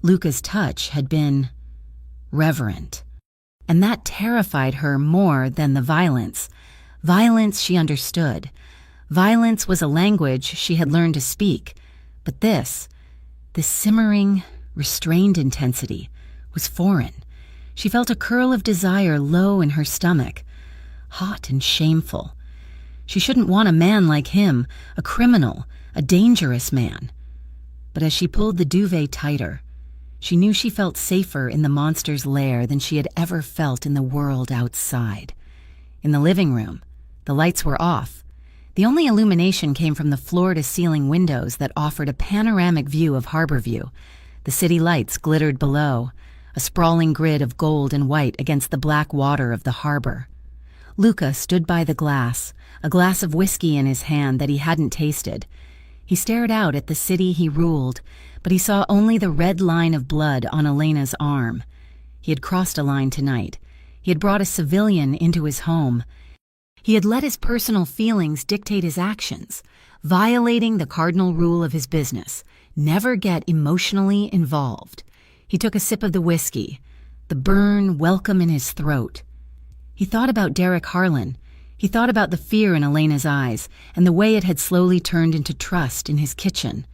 Luca's touch had been reverent. And that terrified her more than the violence. Violence she understood. Violence was a language she had learned to speak. But this simmering, restrained intensity, was foreign. She felt a curl of desire low in her stomach, hot and shameful. She shouldn't want a man like him, a criminal, a dangerous man. But as she pulled the duvet tighter, she knew she felt safer in the monster's lair than she had ever felt in the world outside. In the living room, the lights were off. The only illumination came from the floor-to-ceiling windows that offered a panoramic view of Harborview. The city lights glittered below, a sprawling grid of gold and white against the black water of the harbor. Luca stood by the glass, a glass of whiskey in his hand that he hadn't tasted. He stared out at the city he ruled, but he saw only the red line of blood on Elena's arm. He had crossed a line tonight. He had brought a civilian into his home. He had let his personal feelings dictate his actions, violating the cardinal rule of his business: never get emotionally involved. He took a sip of the whiskey, the burn welcome in his throat. He thought about Derek Harlan. He thought about the fear in Elena's eyes and the way it had slowly turned into trust in his kitchen.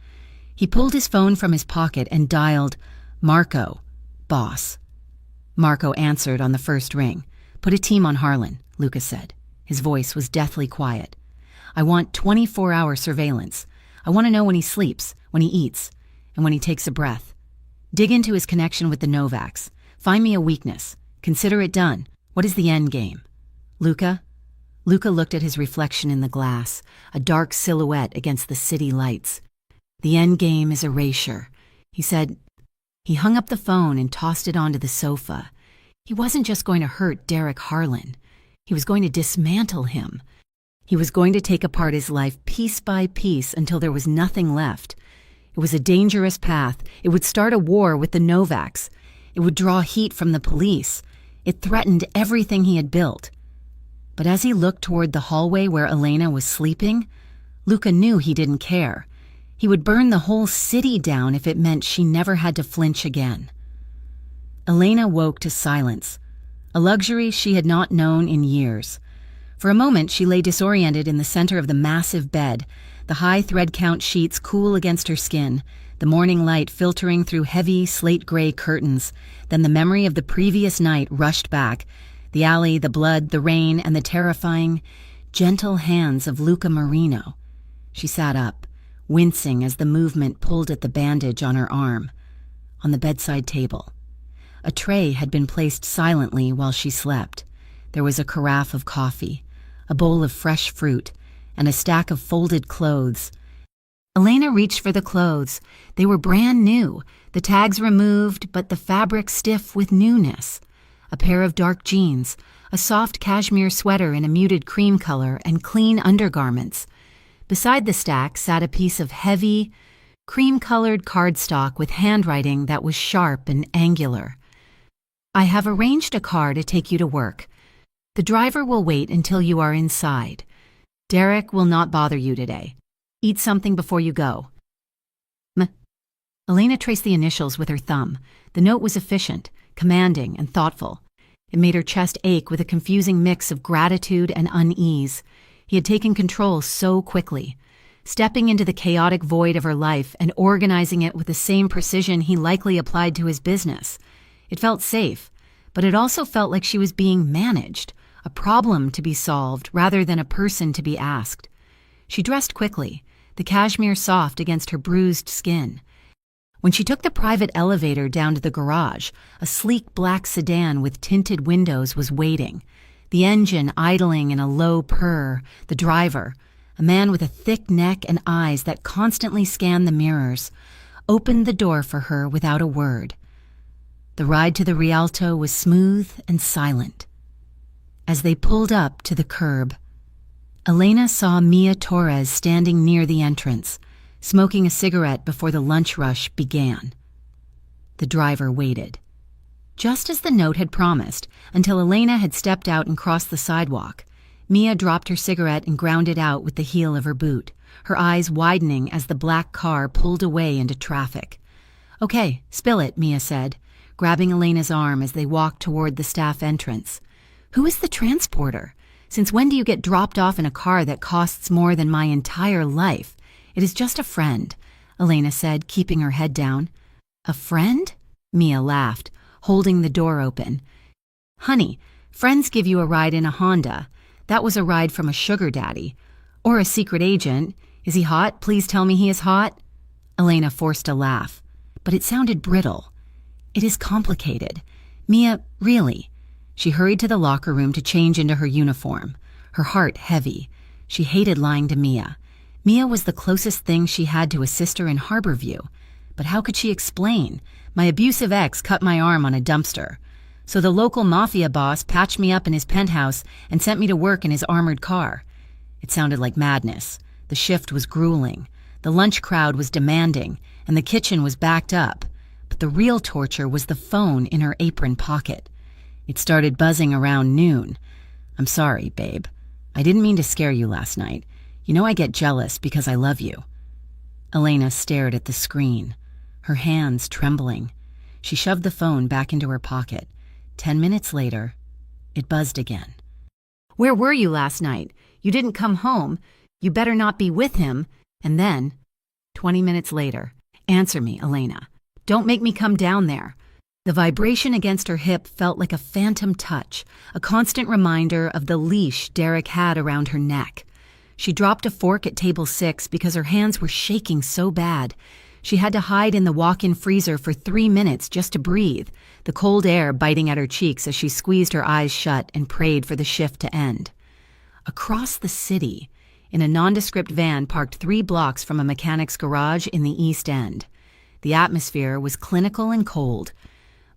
He pulled his phone from his pocket and dialed, "Marco, boss." Marco answered on the first ring. "Put a team on Harlan," Lucas said. His voice was deathly quiet. "I want 24-hour surveillance. I want to know when he sleeps, when he eats, and when he takes a breath. Dig into his connection with the Novaks. Find me a weakness. Consider it done. What is the end game?" "Luca?" Luca looked at his reflection in the glass, a dark silhouette against the city lights. "The end game is erasure," he said. He hung up the phone and tossed it onto the sofa. He wasn't just going to hurt Derek Harlan. He was going to dismantle him. He was going to take apart his life piece by piece until there was nothing left. It was a dangerous path. It would start a war with the Novaks. It would draw heat from the police. It threatened everything he had built. But as he looked toward the hallway where Elena was sleeping, Luca knew he didn't care. He would burn the whole city down if it meant she never had to flinch again. Elena woke to silence, a luxury she had not known in years. For a moment, she lay disoriented in the center of the massive bed, the high thread count sheets cool against her skin, the morning light filtering through heavy slate-gray curtains. Then the memory of the previous night rushed back, the alley, the blood, the rain, and the terrifying, gentle hands of Luca Marino. She sat up, wincing as the movement pulled at the bandage on her arm. On the bedside table, a tray had been placed silently while she slept. There was a carafe of coffee, a bowl of fresh fruit, and a stack of folded clothes. Elena reached for the clothes. They were brand new, the tags removed, but the fabric stiff with newness. A pair of dark jeans, a soft cashmere sweater in a muted cream color, and clean undergarments. Beside the stack sat a piece of heavy, cream-colored cardstock with handwriting that was sharp and angular. "I have arranged a car to take you to work. The driver will wait until you are inside. Derek will not bother you today. Eat something before you go." Elena traced the initials with her thumb. The note was efficient, commanding, and thoughtful. It made her chest ache with a confusing mix of gratitude and unease. He had taken control so quickly, stepping into the chaotic void of her life and organizing it with the same precision he likely applied to his business. It felt safe, but it also felt like she was being managed, a problem to be solved rather than a person to be asked. She dressed quickly, the cashmere soft against her bruised skin. When she took the private elevator down to the garage, a sleek black sedan with tinted windows was waiting, the engine idling in a low purr. The driver, a man with a thick neck and eyes that constantly scanned the mirrors, opened the door for her without a word. The ride to the Rialto was smooth and silent. As they pulled up to the curb, Elena saw Mia Torres standing near the entrance, smoking a cigarette before the lunch rush began. The driver waited, just as the note had promised, until Elena had stepped out and crossed the sidewalk. Mia dropped her cigarette and ground it out with the heel of her boot, her eyes widening as the black car pulled away into traffic. "Okay, spill it," Mia said, grabbing Elena's arm as they walked toward the staff entrance. "Who is the transporter? Since when do you get dropped off in a car that costs more than my entire life?" "It is just a friend," Elena said, keeping her head down. "A friend?" Mia laughed, holding the door open. "Honey, friends give you a ride in a Honda. That was a ride from a sugar daddy. Or a secret agent. Is he hot? Please tell me he is hot." Elena forced a laugh, but it sounded brittle. "It is complicated. Mia, really." She hurried to the locker room to change into her uniform, her heart heavy. She hated lying to Mia. Mia was the closest thing she had to a sister in Harborview. But how could she explain? "My abusive ex cut my arm on a dumpster. So the local Mafia boss patched me up in his penthouse and sent me to work in his armored car." It sounded like madness. The shift was grueling. The lunch crowd was demanding, and the kitchen was backed up. But the real torture was the phone in her apron pocket. It started buzzing around noon. "I'm sorry, babe. I didn't mean to scare you last night. You know I get jealous because I love you." Elena stared at the screen, her hands trembling. She shoved the phone back into her pocket. 10 minutes later, it buzzed again. "Where were you last night? You didn't come home. You better not be with him." And then, 20 minutes later, "Answer me, Elena. Don't make me come down there." The vibration against her hip felt like a phantom touch, a constant reminder of the leash Derek had around her neck. She dropped a fork at table 6 because her hands were shaking so bad. She had to hide in the walk-in freezer for 3 minutes just to breathe, the cold air biting at her cheeks as she squeezed her eyes shut and prayed for the shift to end. Across the city, in a nondescript van parked 3 blocks from a mechanic's garage in the East End. The atmosphere was clinical and cold.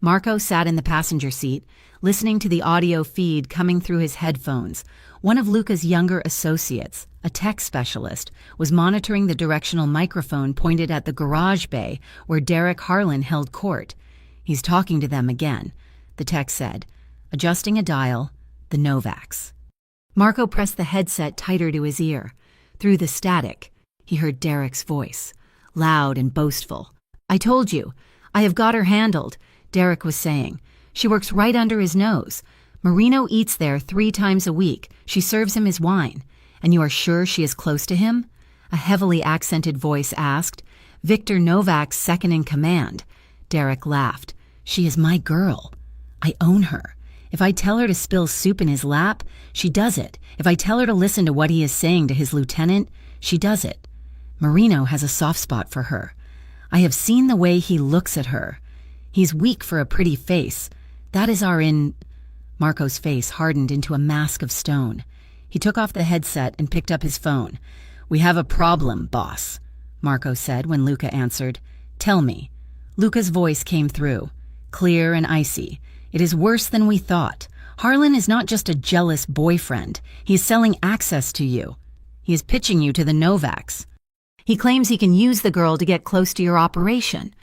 Marco sat in the passenger seat, listening to the audio feed coming through his headphones. One of Luca's younger associates, a tech specialist, was monitoring the directional microphone pointed at the garage bay where Derek Harlan held court. "He's talking to them again," the tech said, adjusting a dial, the Novaks. Marco pressed the headset tighter to his ear. Through the static, he heard Derek's voice, loud and boastful. "I told you. I have got her handled," Derek was saying. "She works right under his nose. Marino eats there 3 times a week. She serves him his wine. And you are sure she is close to him?" A heavily accented voice asked. "Victor Novak's second in command." Derek laughed. "She is my girl. I own her. If I tell her to spill soup in his lap, she does it. If I tell her to listen to what he is saying to his lieutenant, she does it. Marino has a soft spot for her. I have seen the way he looks at her. He's weak for a pretty face. That is our in—" Marco's face hardened into a mask of stone. He took off the headset and picked up his phone. "We have a problem, boss," Marco said when Luca answered. "Tell me." Luca's voice came through, clear and icy. "It is worse than we thought. Harlan is not just a jealous boyfriend. He is selling access to you. He is pitching you to the Novaks. He claims he can use the girl to get close to your operation."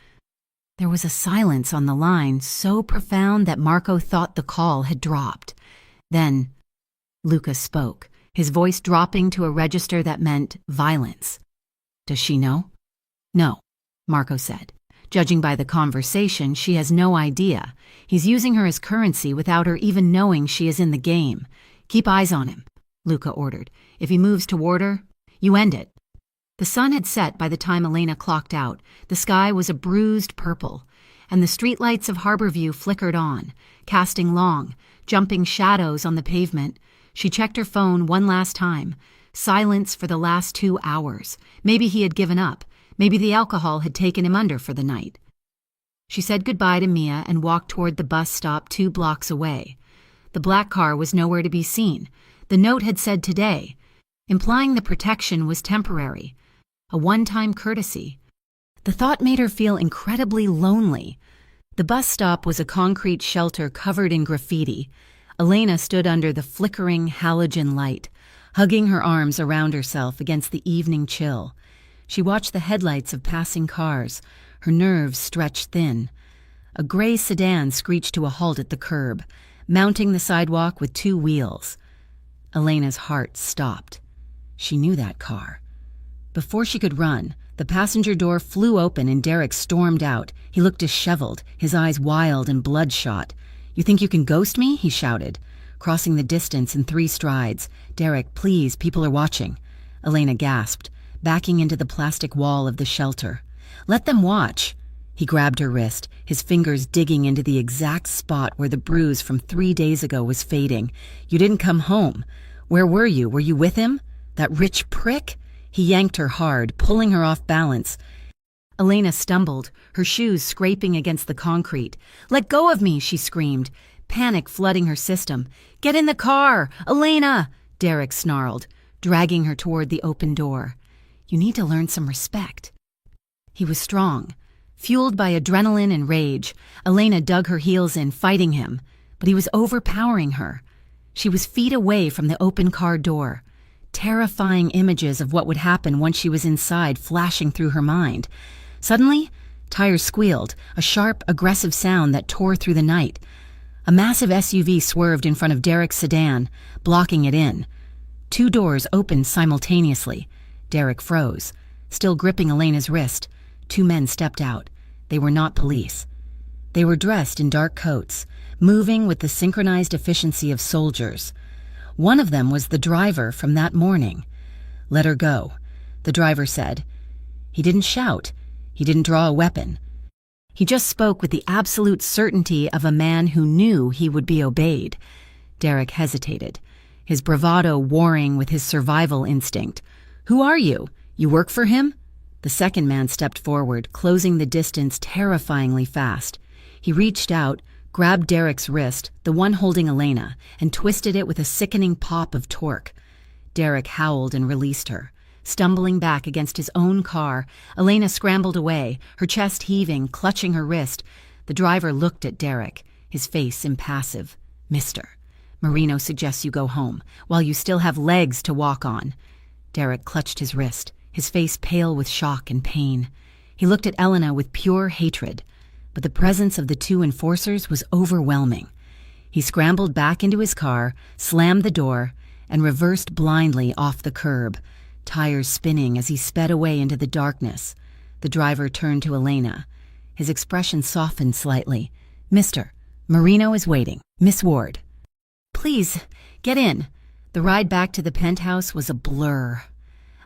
There was a silence on the line so profound that Marco thought the call had dropped. Then Luca spoke, his voice dropping to a register that meant violence. "Does she know?" "No," Marco said. "Judging by the conversation, she has no idea. He's using her as currency without her even knowing she is in the game. Keep eyes on him," Luca ordered. "If he moves toward her, you end it." The sun had set by the time Elena clocked out. The sky was a bruised purple, and the streetlights of Harborview flickered on, casting long, jumping shadows on the pavement. She checked her phone one last time. Silence for the last 2 hours. Maybe he had given up. Maybe the alcohol had taken him under for the night. She said goodbye to Mia and walked toward the bus stop 2 blocks away. The black car was nowhere to be seen. The note had said today, implying the protection was temporary, a one-time courtesy. The thought made her feel incredibly lonely. The bus stop was a concrete shelter covered in graffiti. Elena stood under the flickering halogen light, hugging her arms around herself against the evening chill. She watched the headlights of passing cars, her nerves stretched thin. A gray sedan screeched to a halt at the curb, mounting the sidewalk with 2 wheels. Elena's heart stopped. She knew that car. Before she could run, the passenger door flew open and Derek stormed out. He looked disheveled, his eyes wild and bloodshot. "You think you can ghost me?" he shouted, crossing the distance in 3 strides. "Derek, please, people are watching." Elena gasped, backing into the plastic wall of the shelter. "Let them watch." He grabbed her wrist, his fingers digging into the exact spot where the bruise from 3 days ago was fading. "You didn't come home. Where were you? Were you with him? That rich prick?" He yanked her hard, pulling her off balance. Elena stumbled, her shoes scraping against the concrete. "Let go of me," she screamed, panic flooding her system. "Get in the car! Elena!" Derek snarled, dragging her toward the open door. "You need to learn some respect." He was strong. Fueled by adrenaline and rage, Elena dug her heels in, fighting him, but he was overpowering her. She was feet away from the open car door. Terrifying images of what would happen once she was inside flashing through her mind. Suddenly, tires squealed, a sharp, aggressive sound that tore through the night. A massive SUV swerved in front of Derek's sedan, blocking it in. 2 doors opened simultaneously. Derek froze, still gripping Elena's wrist. 2 men stepped out. They were not police. They were dressed in dark coats, moving with the synchronized efficiency of soldiers. One of them was the driver from that morning. "Let her go," the driver said. He didn't shout. He didn't draw a weapon. He just spoke with the absolute certainty of a man who knew he would be obeyed. Derek hesitated, his bravado warring with his survival instinct. "Who are you? You work for him?" The second man stepped forward, closing the distance terrifyingly fast. He reached out, grabbed Derek's wrist, the one holding Elena, and twisted it with a sickening pop of torque. Derek howled and released her. Stumbling back against his own car, Elena scrambled away, her chest heaving, clutching her wrist. The driver looked at Derek, his face impassive. "Mister, Marino suggests you go home, while you still have legs to walk on." Derek clutched his wrist, his face pale with shock and pain. He looked at Elena with pure hatred, but the presence of the 2 enforcers was overwhelming. He scrambled back into his car, slammed the door, and reversed blindly off the curb, tires spinning as he sped away into the darkness. The driver turned to Elena. His expression softened slightly. "Mister, Marino is waiting. Miss Ward." "Please, get in." The ride back to the penthouse was a blur.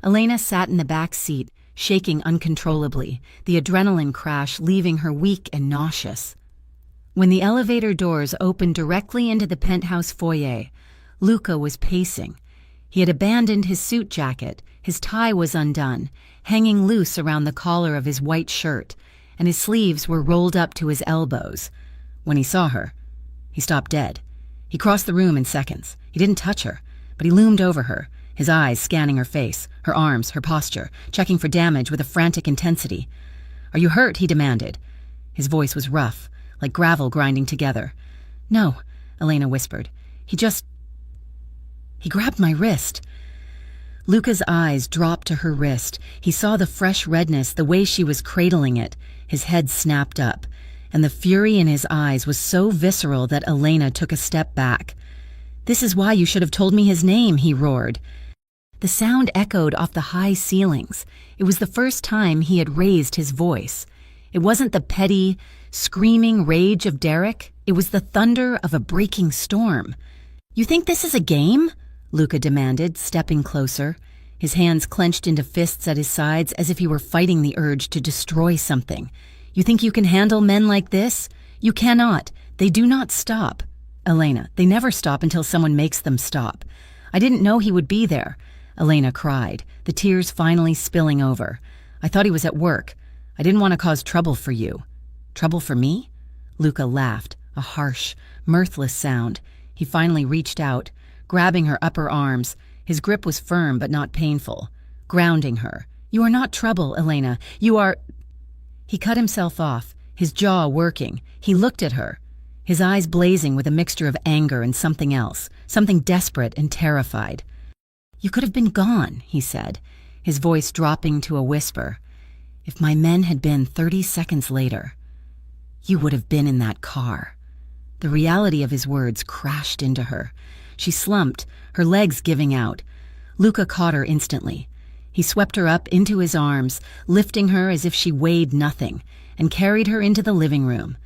Elena sat in the back seat, shaking uncontrollably, the adrenaline crash leaving her weak and nauseous. When the elevator doors opened directly into the penthouse foyer, Luca was pacing. He had abandoned his suit jacket, his tie was undone, hanging loose around the collar of his white shirt, and his sleeves were rolled up to his elbows. When he saw her, he stopped dead. He crossed the room in seconds. He didn't touch her, but he loomed over her, his eyes scanning her face, her arms, her posture, checking for damage with a frantic intensity. "Are you hurt?" he demanded. His voice was rough, like gravel grinding together. "No," Elena whispered. He grabbed my wrist." Luca's eyes dropped to her wrist. He saw the fresh redness, the way she was cradling it. His head snapped up, and the fury in his eyes was so visceral that Elena took a step back. "This is why you should have told me his name," he roared. The sound echoed off the high ceilings. It was the first time he had raised his voice. It wasn't the petty, screaming rage of Derek. It was the thunder of a breaking storm. "You think this is a game?" Luca demanded, stepping closer. His hands clenched into fists at his sides as if he were fighting the urge to destroy something. "You think you can handle men like this? You cannot. They do not stop." "Elena, they never stop until someone makes them stop." "I didn't know he would be there," Elena cried, the tears finally spilling over. "I thought he was at work. I didn't want to cause trouble for you." "Trouble for me?" Luca laughed, a harsh, mirthless sound. He finally reached out, grabbing her upper arms. His grip was firm but not painful, grounding her. "You are not trouble, Elena. You are—" He cut himself off, his jaw working. He looked at her, his eyes blazing with a mixture of anger and something else, something desperate and terrified. "You could have been gone," he said, his voice dropping to a whisper. If my men had been 30 seconds later, you would have been in that car. The reality of his words crashed into her. She slumped, her legs giving out. Luca caught her instantly. He swept her up into his arms, lifting her as if she weighed nothing, and carried her into the living room.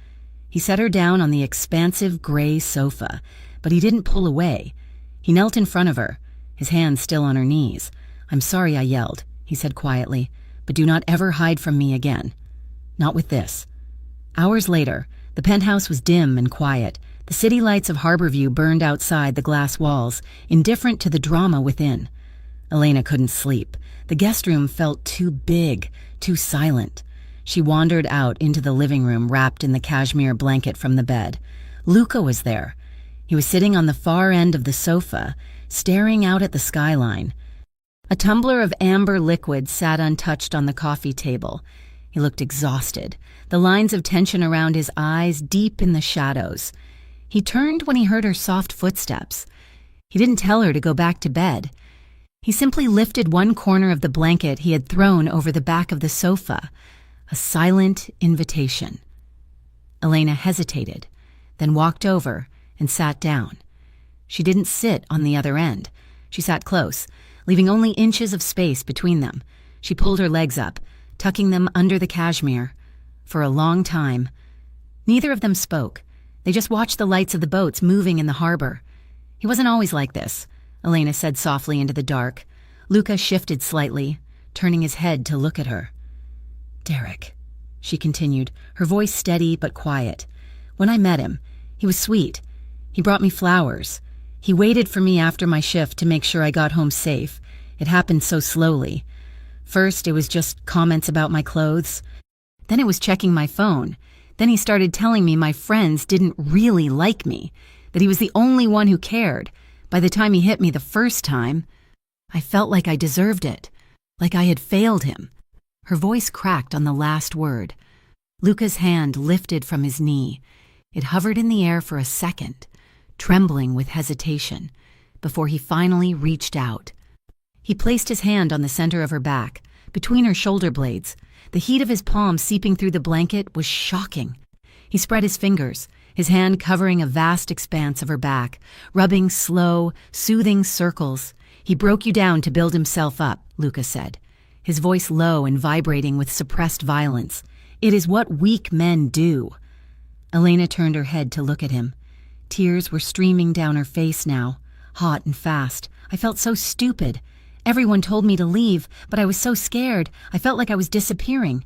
He set her down on the expansive gray sofa, but he didn't pull away. He knelt in front of her, his hands still on her knees. "I'm sorry I yelled," he said quietly, "but do not ever hide from me again. Not with this." Hours later, the penthouse was dim and quiet. The city lights of Harborview burned outside the glass walls, indifferent to the drama within. Elena couldn't sleep. The guest room felt too big, too silent. She wandered out into the living room, wrapped in the cashmere blanket from the bed. Luca was there. He was sitting on the far end of the sofa, staring out at the skyline. A tumbler of amber liquid sat untouched on the coffee table. He looked exhausted, the lines of tension around his eyes deep in the shadows. He turned when he heard her soft footsteps. He didn't tell her to go back to bed. He simply lifted one corner of the blanket he had thrown over the back of the sofa, a silent invitation. Elena hesitated, then walked over and sat down. She didn't sit on the other end. She sat close, leaving only inches of space between them. She pulled her legs up, tucking them under the cashmere. For a long time, neither of them spoke. They just watched the lights of the boats moving in the harbor. He wasn't always like this, Elena said softly into the dark. Luca shifted slightly, turning his head to look at her. "Derek," she continued, her voice steady but quiet. "When I met him, he was sweet. He brought me flowers. He waited for me after my shift to make sure I got home safe. It happened so slowly. First, it was just comments about my clothes. Then it was checking my phone. Then he started telling me my friends didn't really like me, that he was the only one who cared. By the time he hit me the first time, I felt like I deserved it, like I had failed him." Her voice cracked on the last word. Luca's hand lifted from his knee. It hovered in the air for a second, trembling with hesitation, before he finally reached out. He placed his hand on the center of her back, between her shoulder blades. The heat of his palm seeping through the blanket was shocking. He spread his fingers, his hand covering a vast expanse of her back, rubbing slow, soothing circles. "He broke you down to build himself up," Luca said, his voice low and vibrating with suppressed violence. "It is what weak men do." Elena turned her head to look at him. Tears were streaming down her face now, hot and fast. "I felt so stupid. Everyone told me to leave, but I was so scared. I felt like I was disappearing."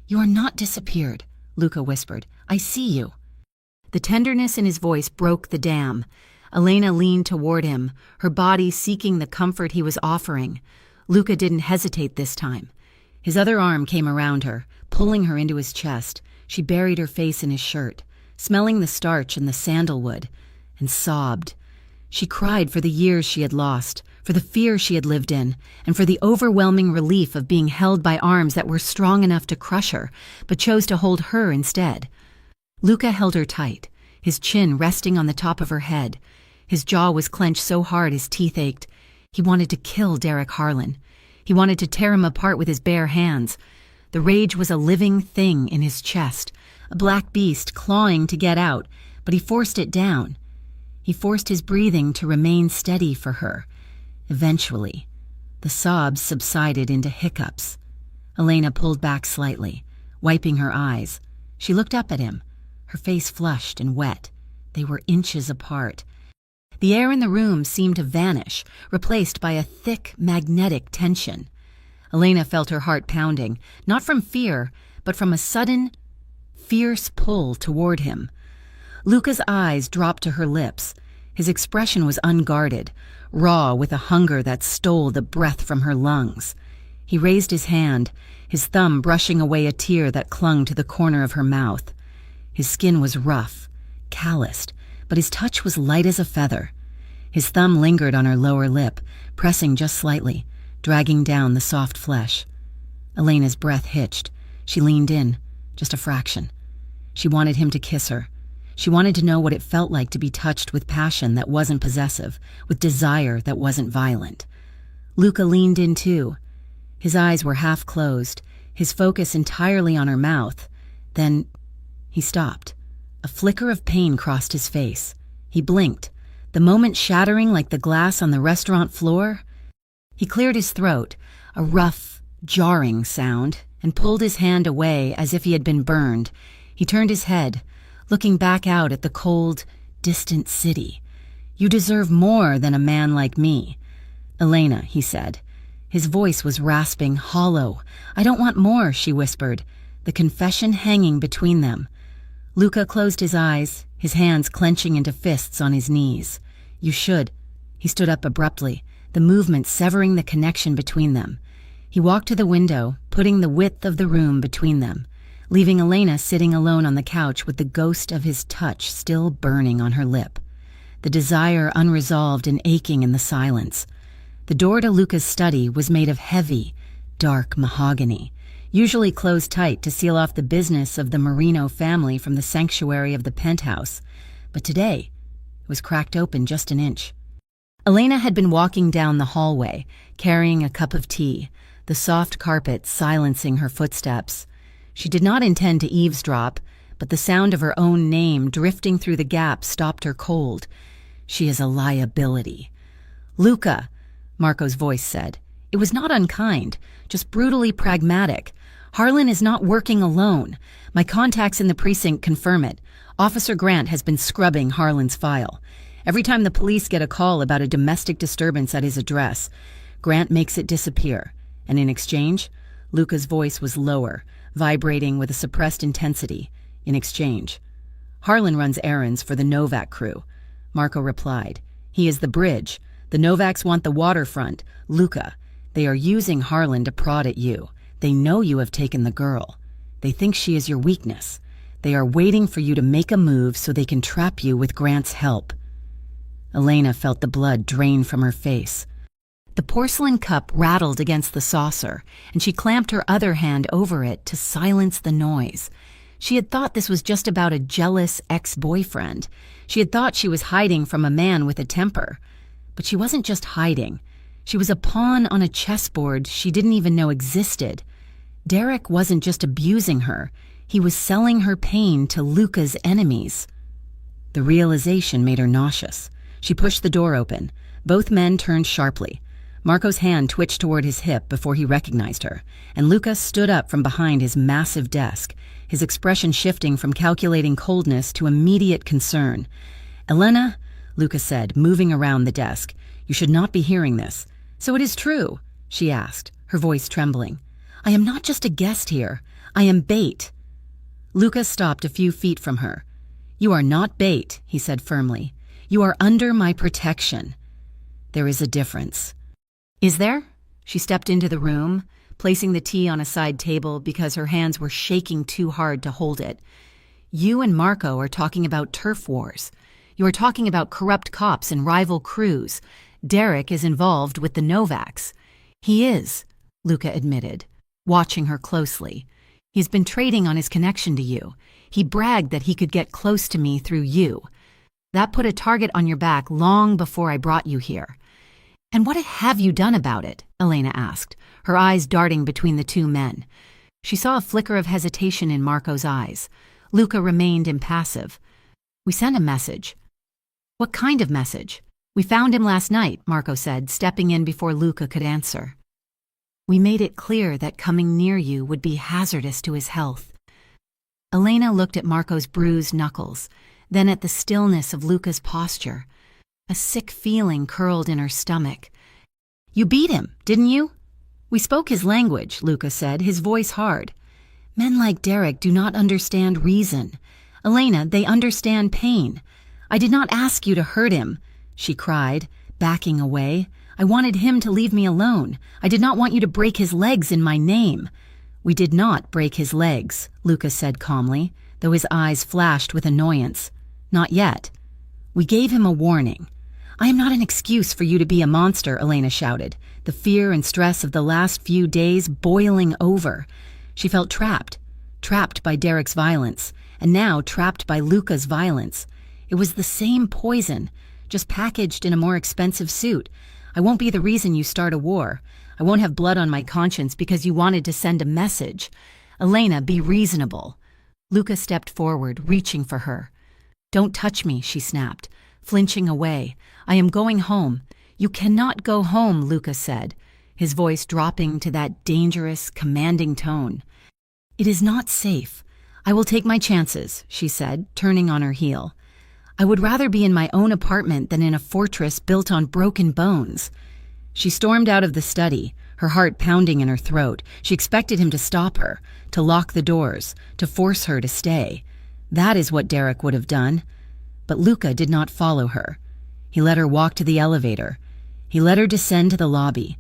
"You are not disappeared," Luca whispered. "I see you." The tenderness in his voice broke the dam. Elena leaned toward him, her body seeking the comfort he was offering. Luca didn't hesitate this time. His other arm came around her, pulling her into his chest. She buried her face in his shirt, smelling the starch and the sandalwood, and sobbed. She cried for the years she had lost, for the fear she had lived in, and for the overwhelming relief of being held by arms that were strong enough to crush her, but chose to hold her instead. Luca held her tight, his chin resting on the top of her head. His jaw was clenched so hard his teeth ached. He wanted to kill Derek Harlan. He wanted to tear him apart with his bare hands. The rage was a living thing in his chest, a black beast clawing to get out, but he forced it down. He forced his breathing to remain steady for her. Eventually, the sobs subsided into hiccups. Elena pulled back slightly, wiping her eyes. She looked up at him, her face flushed and wet. They were inches apart. The air in the room seemed to vanish, replaced by a thick, magnetic tension. Elena felt her heart pounding, not from fear, but from a sudden, fierce pull toward him. Luca's eyes dropped to her lips. His expression was unguarded, raw with a hunger that stole the breath from her lungs. He raised his hand, his thumb brushing away a tear that clung to the corner of her mouth. His skin was rough, calloused, but his touch was light as a feather. His thumb lingered on her lower lip, pressing just slightly, dragging down the soft flesh. Elena's breath hitched. She leaned in, just a fraction. She wanted him to kiss her. She wanted to know what it felt like to be touched with passion that wasn't possessive, with desire that wasn't violent. Luca leaned in too. His eyes were half closed, his focus entirely on her mouth. Then he stopped. A flicker of pain crossed his face. He blinked, the moment shattering like the glass on the restaurant floor. He cleared his throat, a rough, jarring sound, and pulled his hand away as if he had been burned. He turned his head, looking back out at the cold, distant city. "You deserve more than a man like me." "Elena," he said. His voice was rasping, hollow. "I don't want more," she whispered, the confession hanging between them. Luca closed his eyes, his hands clenching into fists on his knees. "You should." He stood up abruptly, the movement severing the connection between them. He walked to the window, putting the width of the room between them, leaving Elena sitting alone on the couch with the ghost of his touch still burning on her lip, the desire unresolved and aching in the silence. The door to Luca's study was made of heavy, dark mahogany, usually closed tight to seal off the business of the Marino family from the sanctuary of the penthouse, but today it was cracked open just an inch. Elena had been walking down the hallway, carrying a cup of tea, the soft carpet silencing her footsteps. She did not intend to eavesdrop, but the sound of her own name drifting through the gap stopped her cold. "She is a liability." "Luca," Marco's voice said. It was not unkind, just brutally pragmatic. "Harlan is not working alone. My contacts in the precinct confirm it. Officer Grant has been scrubbing Harlan's file. Every time the police get a call about a domestic disturbance at his address, Grant makes it disappear. And in exchange," Luca's voice was lower, vibrating with a suppressed intensity. "In exchange, Harlan runs errands for the Novak crew," Marco replied. "He is the bridge. The Novaks want the waterfront. Luca, they are using Harlan to prod at you. They know you have taken the girl. They think she is your weakness. They are waiting for you to make a move so they can trap you with Grant's help." Elena felt the blood drain from her face. The porcelain cup rattled against the saucer, and she clamped her other hand over it to silence the noise. She had thought this was just about a jealous ex-boyfriend. She had thought she was hiding from a man with a temper. But she wasn't just hiding. She was a pawn on a chessboard she didn't even know existed. Derek wasn't just abusing her. He was selling her pain to Luca's enemies. The realization made her nauseous. She pushed the door open. Both men turned sharply. Marco's hand twitched toward his hip before he recognized her, and Luca stood up from behind his massive desk, his expression shifting from calculating coldness to immediate concern. "Elena," Luca said, moving around the desk, "you should not be hearing this." "So it is true?" she asked, her voice trembling. "I am not just a guest here. I am bait." Luca stopped a few feet from her. "You are not bait," he said firmly. "You are under my protection." "There is a difference." "Is there?" She stepped into the room, placing the tea on a side table because her hands were shaking too hard to hold it. "You and Marco are talking about turf wars. You are talking about corrupt cops and rival crews. Derek is involved with the Novaks." "He is," Luca admitted, watching her closely. "He's been trading on his connection to you. He bragged that he could get close to me through you. That put a target on your back long before I brought you here." "And what have you done about it?" Elena asked, her eyes darting between the two men. She saw a flicker of hesitation in Marco's eyes. Luca remained impassive. "We sent a message." "What kind of message?" "We found him last night," Marco said, stepping in before Luca could answer. "We made it clear that coming near you would be hazardous to his health." Elena looked at Marco's bruised knuckles, then at the stillness of Luca's posture. A sick feeling curled in her stomach. "You beat him, didn't you?" "We spoke his language," Luca said, his voice hard. "Men like Derek do not understand reason. Elena, they understand pain. I did not ask you to hurt him," she cried, backing away. "I wanted him to leave me alone. I did not want you to break his legs in my name." "We did not break his legs," Luca said calmly, though his eyes flashed with annoyance. "Not yet. We gave him a warning." "I am not an excuse for you to be a monster," Elena shouted, the fear and stress of the last few days boiling over. She felt trapped by Derek's violence, and now trapped by Luca's violence. It was the same poison, just packaged in a more expensive suit. "I won't be the reason you start a war. I won't have blood on my conscience because you wanted to send a message. Elena, be reasonable. Luca stepped forward, reaching for her. Don't touch me, she snapped, flinching away. I am going home. You cannot go home, Luca said, his voice dropping to that dangerous, commanding tone. It is not safe. I will take my chances, she said, turning on her heel. I would rather be in my own apartment than in a fortress built on broken bones. She stormed out of the study, her heart pounding in her throat. She expected him to stop her, to lock the doors, to force her to stay. That is what Derek would have done. But Luca did not follow her. He let her walk to the elevator. He let her descend to the lobby.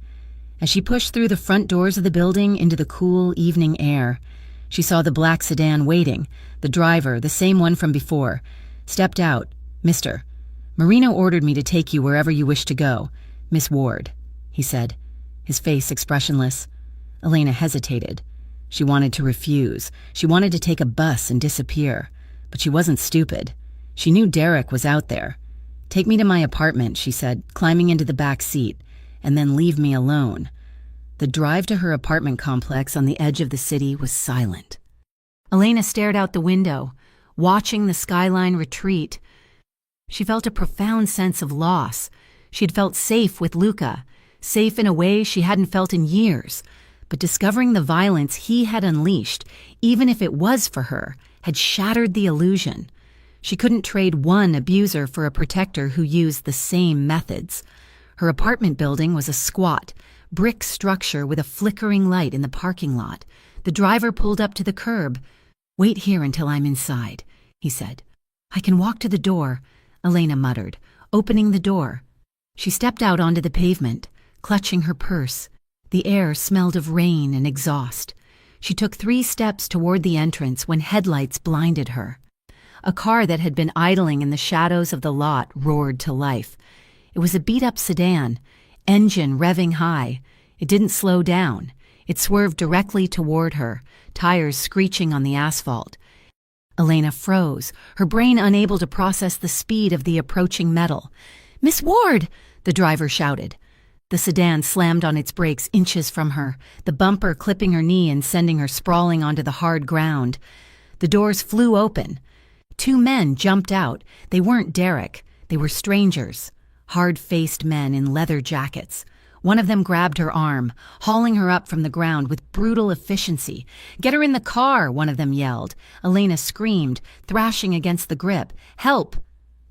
As she pushed through the front doors of the building into the cool evening air, she saw the black sedan waiting. The driver, the same one from before, stepped out. Mister, Marino ordered me to take you wherever you wish to go. Miss Ward, he said, his face expressionless. Elena hesitated. She wanted to refuse. She wanted to take a bus and disappear. But she wasn't stupid. She knew Derek was out there. Take me to my apartment, she said, climbing into the back seat, and then leave me alone. The drive to her apartment complex on the edge of the city was silent. Elena stared out the window, watching the skyline retreat. She felt a profound sense of loss. She had felt safe with Luca, safe in a way she hadn't felt in years. But discovering the violence he had unleashed, even if it was for her, had shattered the illusion. She couldn't trade one abuser for a protector who used the same methods. Her apartment building was a squat, brick structure with a flickering light in the parking lot. The driver pulled up to the curb. Wait here until I'm inside, he said. I can walk to the door, Elena muttered, opening the door. She stepped out onto the pavement, clutching her purse. The air smelled of rain and exhaust. She took 3 steps toward the entrance when headlights blinded her. A car that had been idling in the shadows of the lot roared to life. It was a beat-up sedan, engine revving high. It didn't slow down. It swerved directly toward her, tires screeching on the asphalt. Elena froze, her brain unable to process the speed of the approaching metal. Miss Ward! The driver shouted. The sedan slammed on its brakes inches from her, the bumper clipping her knee and sending her sprawling onto the hard ground. The doors flew open. 2 men jumped out. They weren't Derek. They were strangers, hard-faced men in leather jackets. One of them grabbed her arm, hauling her up from the ground with brutal efficiency. Get her in the car, one of them yelled. Elena screamed, thrashing against the grip. Help!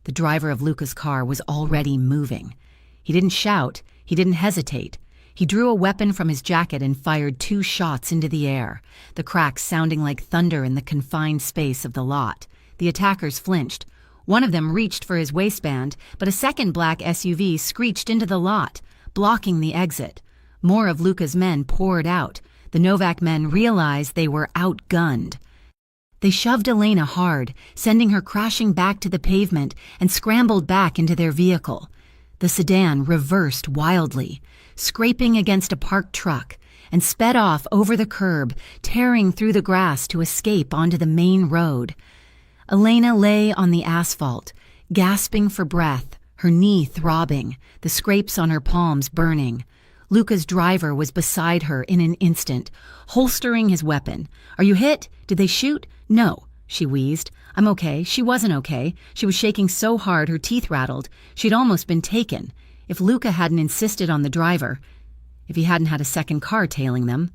The driver of Luca's car was already moving. He didn't shout. He didn't hesitate. He drew a weapon from his jacket and fired 2 shots into the air, the cracks sounding like thunder in the confined space of the lot. The attackers flinched. One of them reached for his waistband, but a second black SUV screeched into the lot, blocking the exit. More of Luca's men poured out. The Novak men realized they were outgunned. They shoved Elena hard, sending her crashing back to the pavement, and scrambled back into their vehicle. The sedan reversed wildly, scraping against a parked truck, and sped off over the curb, tearing through the grass to escape onto the main road. Elena lay on the asphalt, gasping for breath, her knee throbbing, the scrapes on her palms burning. Luca's driver was beside her in an instant, holstering his weapon. Are you hit? Did they shoot? No, she wheezed. I'm okay. She wasn't okay. She was shaking so hard her teeth rattled. She'd almost been taken. If Luca hadn't insisted on the driver, if he hadn't had a second car tailing them.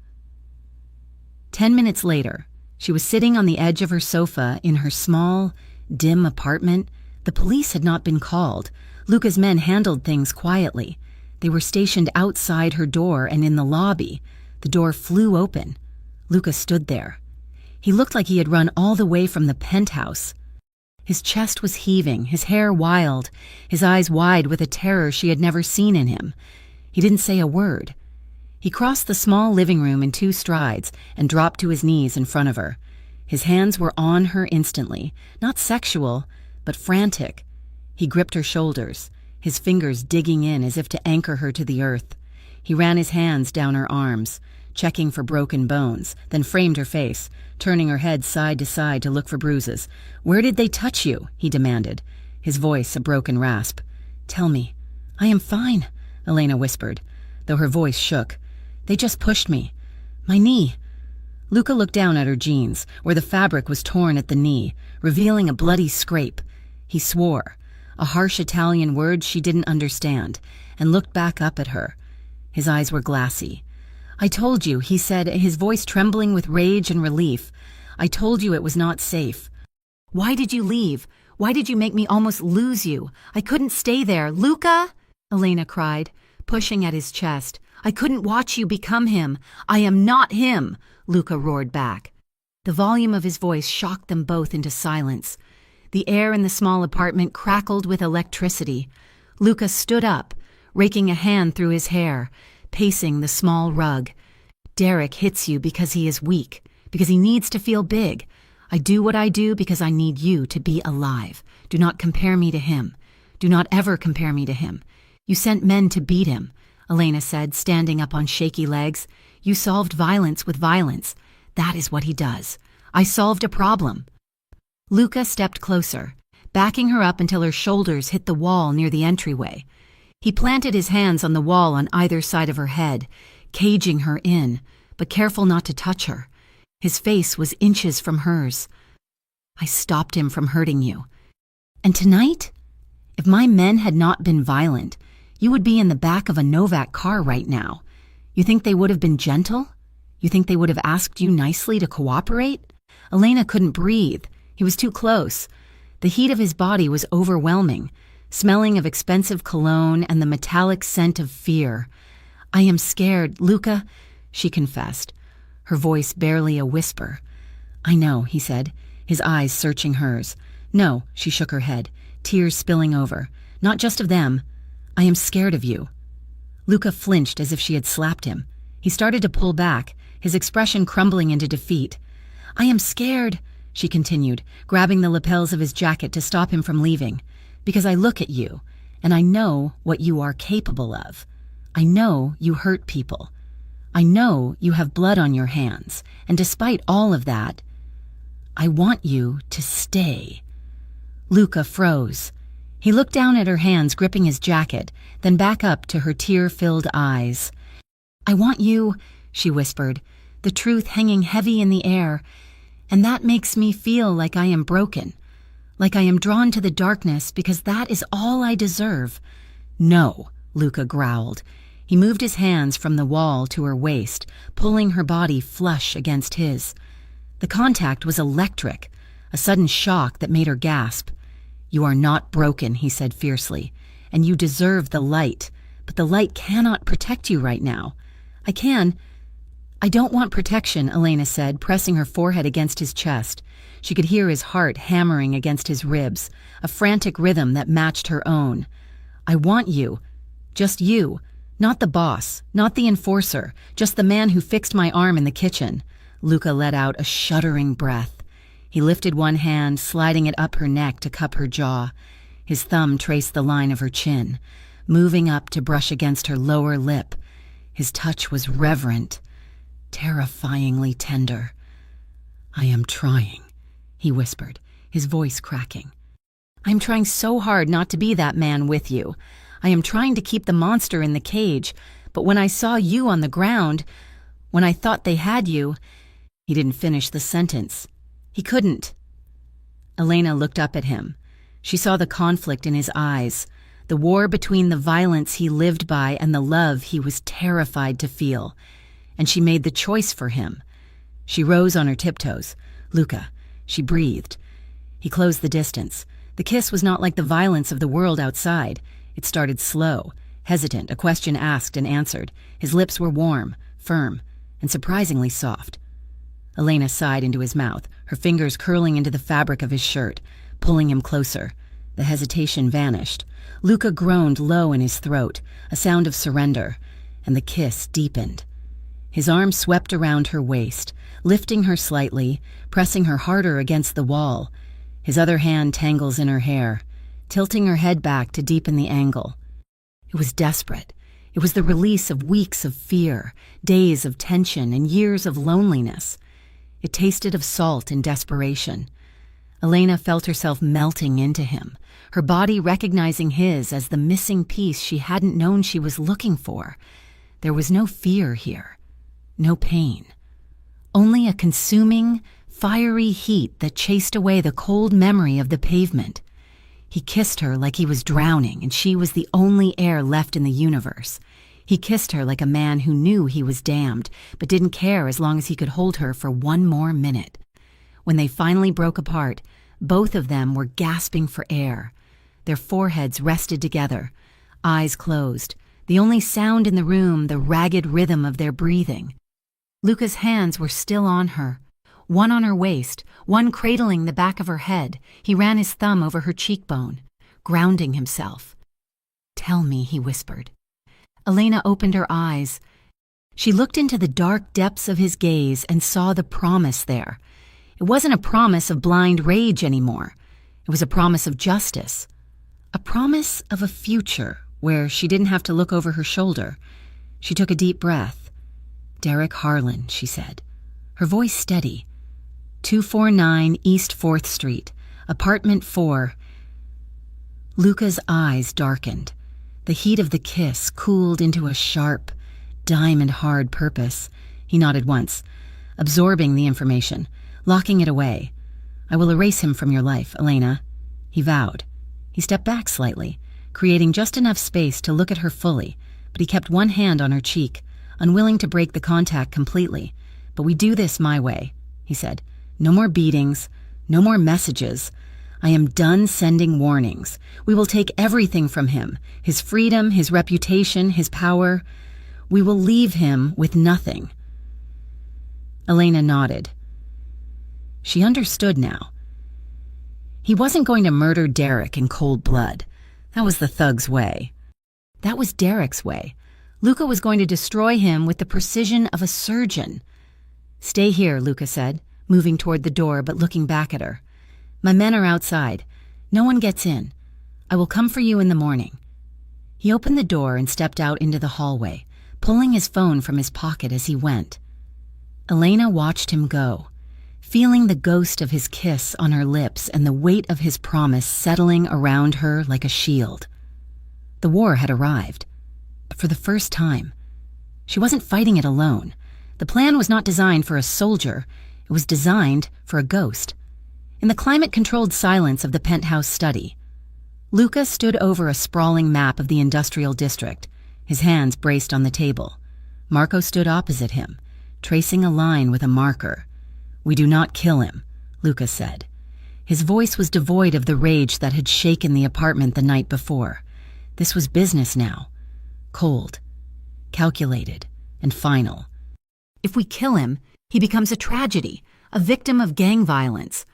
10 minutes later, she was sitting on the edge of her sofa in her small, dim apartment. The police had not been called. Luca's men handled things quietly. They were stationed outside her door and in the lobby. The door flew open. Luca stood there. He looked like he had run all the way from the penthouse. His chest was heaving, his hair wild, his eyes wide with a terror she had never seen in him. He didn't say a word. He crossed the small living room in 2 strides and dropped to his knees in front of her. His hands were on her instantly, not sexual, but frantic. He gripped her shoulders, his fingers digging in as if to anchor her to the earth. He ran his hands down her arms, checking for broken bones, then framed her face, turning her head side to side to look for bruises. Where did they touch you? He demanded, his voice a broken rasp. Tell me. I am fine, Elena whispered, though her voice shook. They just pushed me. My knee." Luca looked down at her jeans, where the fabric was torn at the knee, revealing a bloody scrape. He swore, a harsh Italian word she didn't understand, and looked back up at her. His eyes were glassy. "I told you," he said, his voice trembling with rage and relief. "I told you it was not safe. Why did you leave? Why did you make me almost lose you? I couldn't stay there. Luca!" Elena cried, pushing at his chest. "I couldn't watch you become him. I am not him," Luca roared back. The volume of his voice shocked them both into silence. The air in the small apartment crackled with electricity. Luca stood up, raking a hand through his hair, pacing the small rug. "Derek hits you because he is weak, because he needs to feel big. I do what I do because I need you to be alive. Do not compare me to him. Do not ever compare me to him. You sent men to beat him," Elena said, standing up on shaky legs. "You solved violence with violence. That is what he does. I solved a problem." Luca stepped closer, backing her up until her shoulders hit the wall near the entryway. He planted his hands on the wall on either side of her head, caging her in, but careful not to touch her. His face was inches from hers. "I stopped him from hurting you. And tonight? If my men had not been violent, you would be in the back of a Novak car right now. You think they would have been gentle? You think they would have asked you nicely to cooperate?" Elena couldn't breathe. He was too close. The heat of his body was overwhelming, smelling of expensive cologne and the metallic scent of fear. "I am scared, Luca," she confessed, her voice barely a whisper. "I know," he said, his eyes searching hers. "No," she shook her head, tears spilling over. "Not just of them. I am scared of you." Luca flinched as if she had slapped him. He started to pull back, his expression crumbling into defeat. "I am scared," she continued, grabbing the lapels of his jacket to stop him from leaving, "because I look at you, and I know what you are capable of. I know you hurt people. I know you have blood on your hands, and despite all of that, I want you to stay." Luca froze. He looked down at her hands gripping his jacket, then back up to her tear-filled eyes. "I want you," she whispered, the truth hanging heavy in the air, "and that makes me feel like I am broken, like I am drawn to the darkness because that is all I deserve." "No," Luca growled. He moved his hands from the wall to her waist, pulling her body flush against his. The contact was electric, a sudden shock that made her gasp. "You are not broken," he said fiercely, "and you deserve the light, but the light cannot protect you right now." I don't want protection," Elena said, pressing her forehead against his chest. She could hear his heart hammering against his ribs, a frantic rhythm that matched her own. "I want you. Just you. Not the boss, not the enforcer, just the man who fixed my arm in the kitchen." Luca let out a shuddering breath. He lifted one hand, sliding it up her neck to cup her jaw. His thumb traced the line of her chin, moving up to brush against her lower lip. His touch was reverent, terrifyingly tender. "I am trying," he whispered, his voice cracking. "I'm trying so hard not to be that man with you. I am trying to keep the monster in the cage, but when I saw you on the ground, when I thought they had you—" He didn't finish the sentence. He couldn't. Elena looked up at him. She saw the conflict in his eyes, the war between the violence he lived by and the love he was terrified to feel. And she made the choice for him. She rose on her tiptoes. "Luca," she breathed. He closed the distance. The kiss was not like the violence of the world outside. It started slow, hesitant, a question asked and answered. His lips were warm, firm, and surprisingly soft. Elena sighed into his mouth, her fingers curling into the fabric of his shirt, pulling him closer. The hesitation vanished. Luca groaned low in his throat, a sound of surrender, and the kiss deepened. His arm swept around her waist, lifting her slightly, pressing her harder against the wall. His other hand tangles in her hair, tilting her head back to deepen the angle. It was desperate. It was the release of weeks of fear, days of tension, and years of loneliness. It tasted of salt and desperation. Elena felt herself melting into him, her body recognizing his as the missing piece she hadn't known she was looking for. There was no fear here, no pain. Only a consuming, fiery heat that chased away the cold memory of the pavement. He kissed her like he was drowning and she was the only air left in the universe. He kissed her like a man who knew he was damned, but didn't care as long as he could hold her for one more minute. When they finally broke apart, both of them were gasping for air. Their foreheads rested together, eyes closed. The only sound in the room, the ragged rhythm of their breathing. Luca's hands were still on her, one on her waist, one cradling the back of her head. He ran his thumb over her cheekbone, grounding himself. "Tell me," he whispered. Elena opened her eyes. She looked into the dark depths of his gaze and saw the promise there. It wasn't a promise of blind rage anymore. It was a promise of justice. A promise of a future where she didn't have to look over her shoulder. She took a deep breath. "Derek Harlan," she said, her voice steady. 249 East 4th Street, apartment 4. Luca's eyes darkened. The heat of the kiss cooled into a sharp, diamond-hard purpose. He nodded once, absorbing the information, locking it away. "I will erase him from your life, Elena," he vowed. He stepped back slightly, creating just enough space to look at her fully, but he kept one hand on her cheek, unwilling to break the contact completely. "But we do this my way," he said. "No more beatings, no more messages. I am done sending warnings. We will take everything from him, his freedom, his reputation, his power. We will leave him with nothing." Elena nodded. She understood now. He wasn't going to murder Derek in cold blood. That was the thug's way. That was Derek's way. Luca was going to destroy him with the precision of a surgeon. "Stay here," Luca said, moving toward the door but looking back at her. "My men are outside. No one gets in. I will come for you in the morning." He opened the door and stepped out into the hallway, pulling his phone from his pocket as he went. Elena watched him go, feeling the ghost of his kiss on her lips and the weight of his promise settling around her like a shield. The war had arrived. For the first time. She wasn't fighting it alone. The plan was not designed for a soldier. It was designed for a ghost. In the climate-controlled silence of the penthouse study, Luca stood over a sprawling map of the industrial district, his hands braced on the table. Marco stood opposite him, tracing a line with a marker. "We do not kill him," Luca said. His voice was devoid of the rage that had shaken the apartment the night before. This was business now. Cold, calculated, and final. "If we kill him, he becomes a tragedy, a victim of gang violence.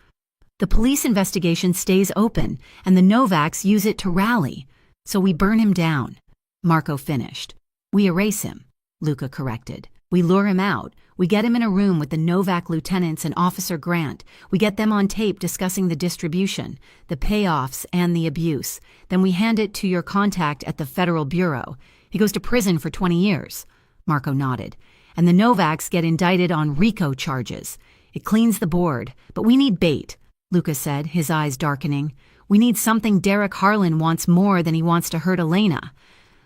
The police investigation stays open, and the Novaks use it to rally. So we burn him down." Marco finished. "We erase him," Luca corrected. "We lure him out. We get him in a room with the Novak lieutenants and Officer Grant. We get them on tape discussing the distribution, the payoffs, and the abuse. Then we hand it to your contact at the Federal Bureau. He goes to prison for 20 years. Marco nodded. "And the Novaks get indicted on RICO charges. It cleans the board, but we need bait," Luca said, his eyes darkening. "We need something Derek Harlan wants more than he wants to hurt Elena."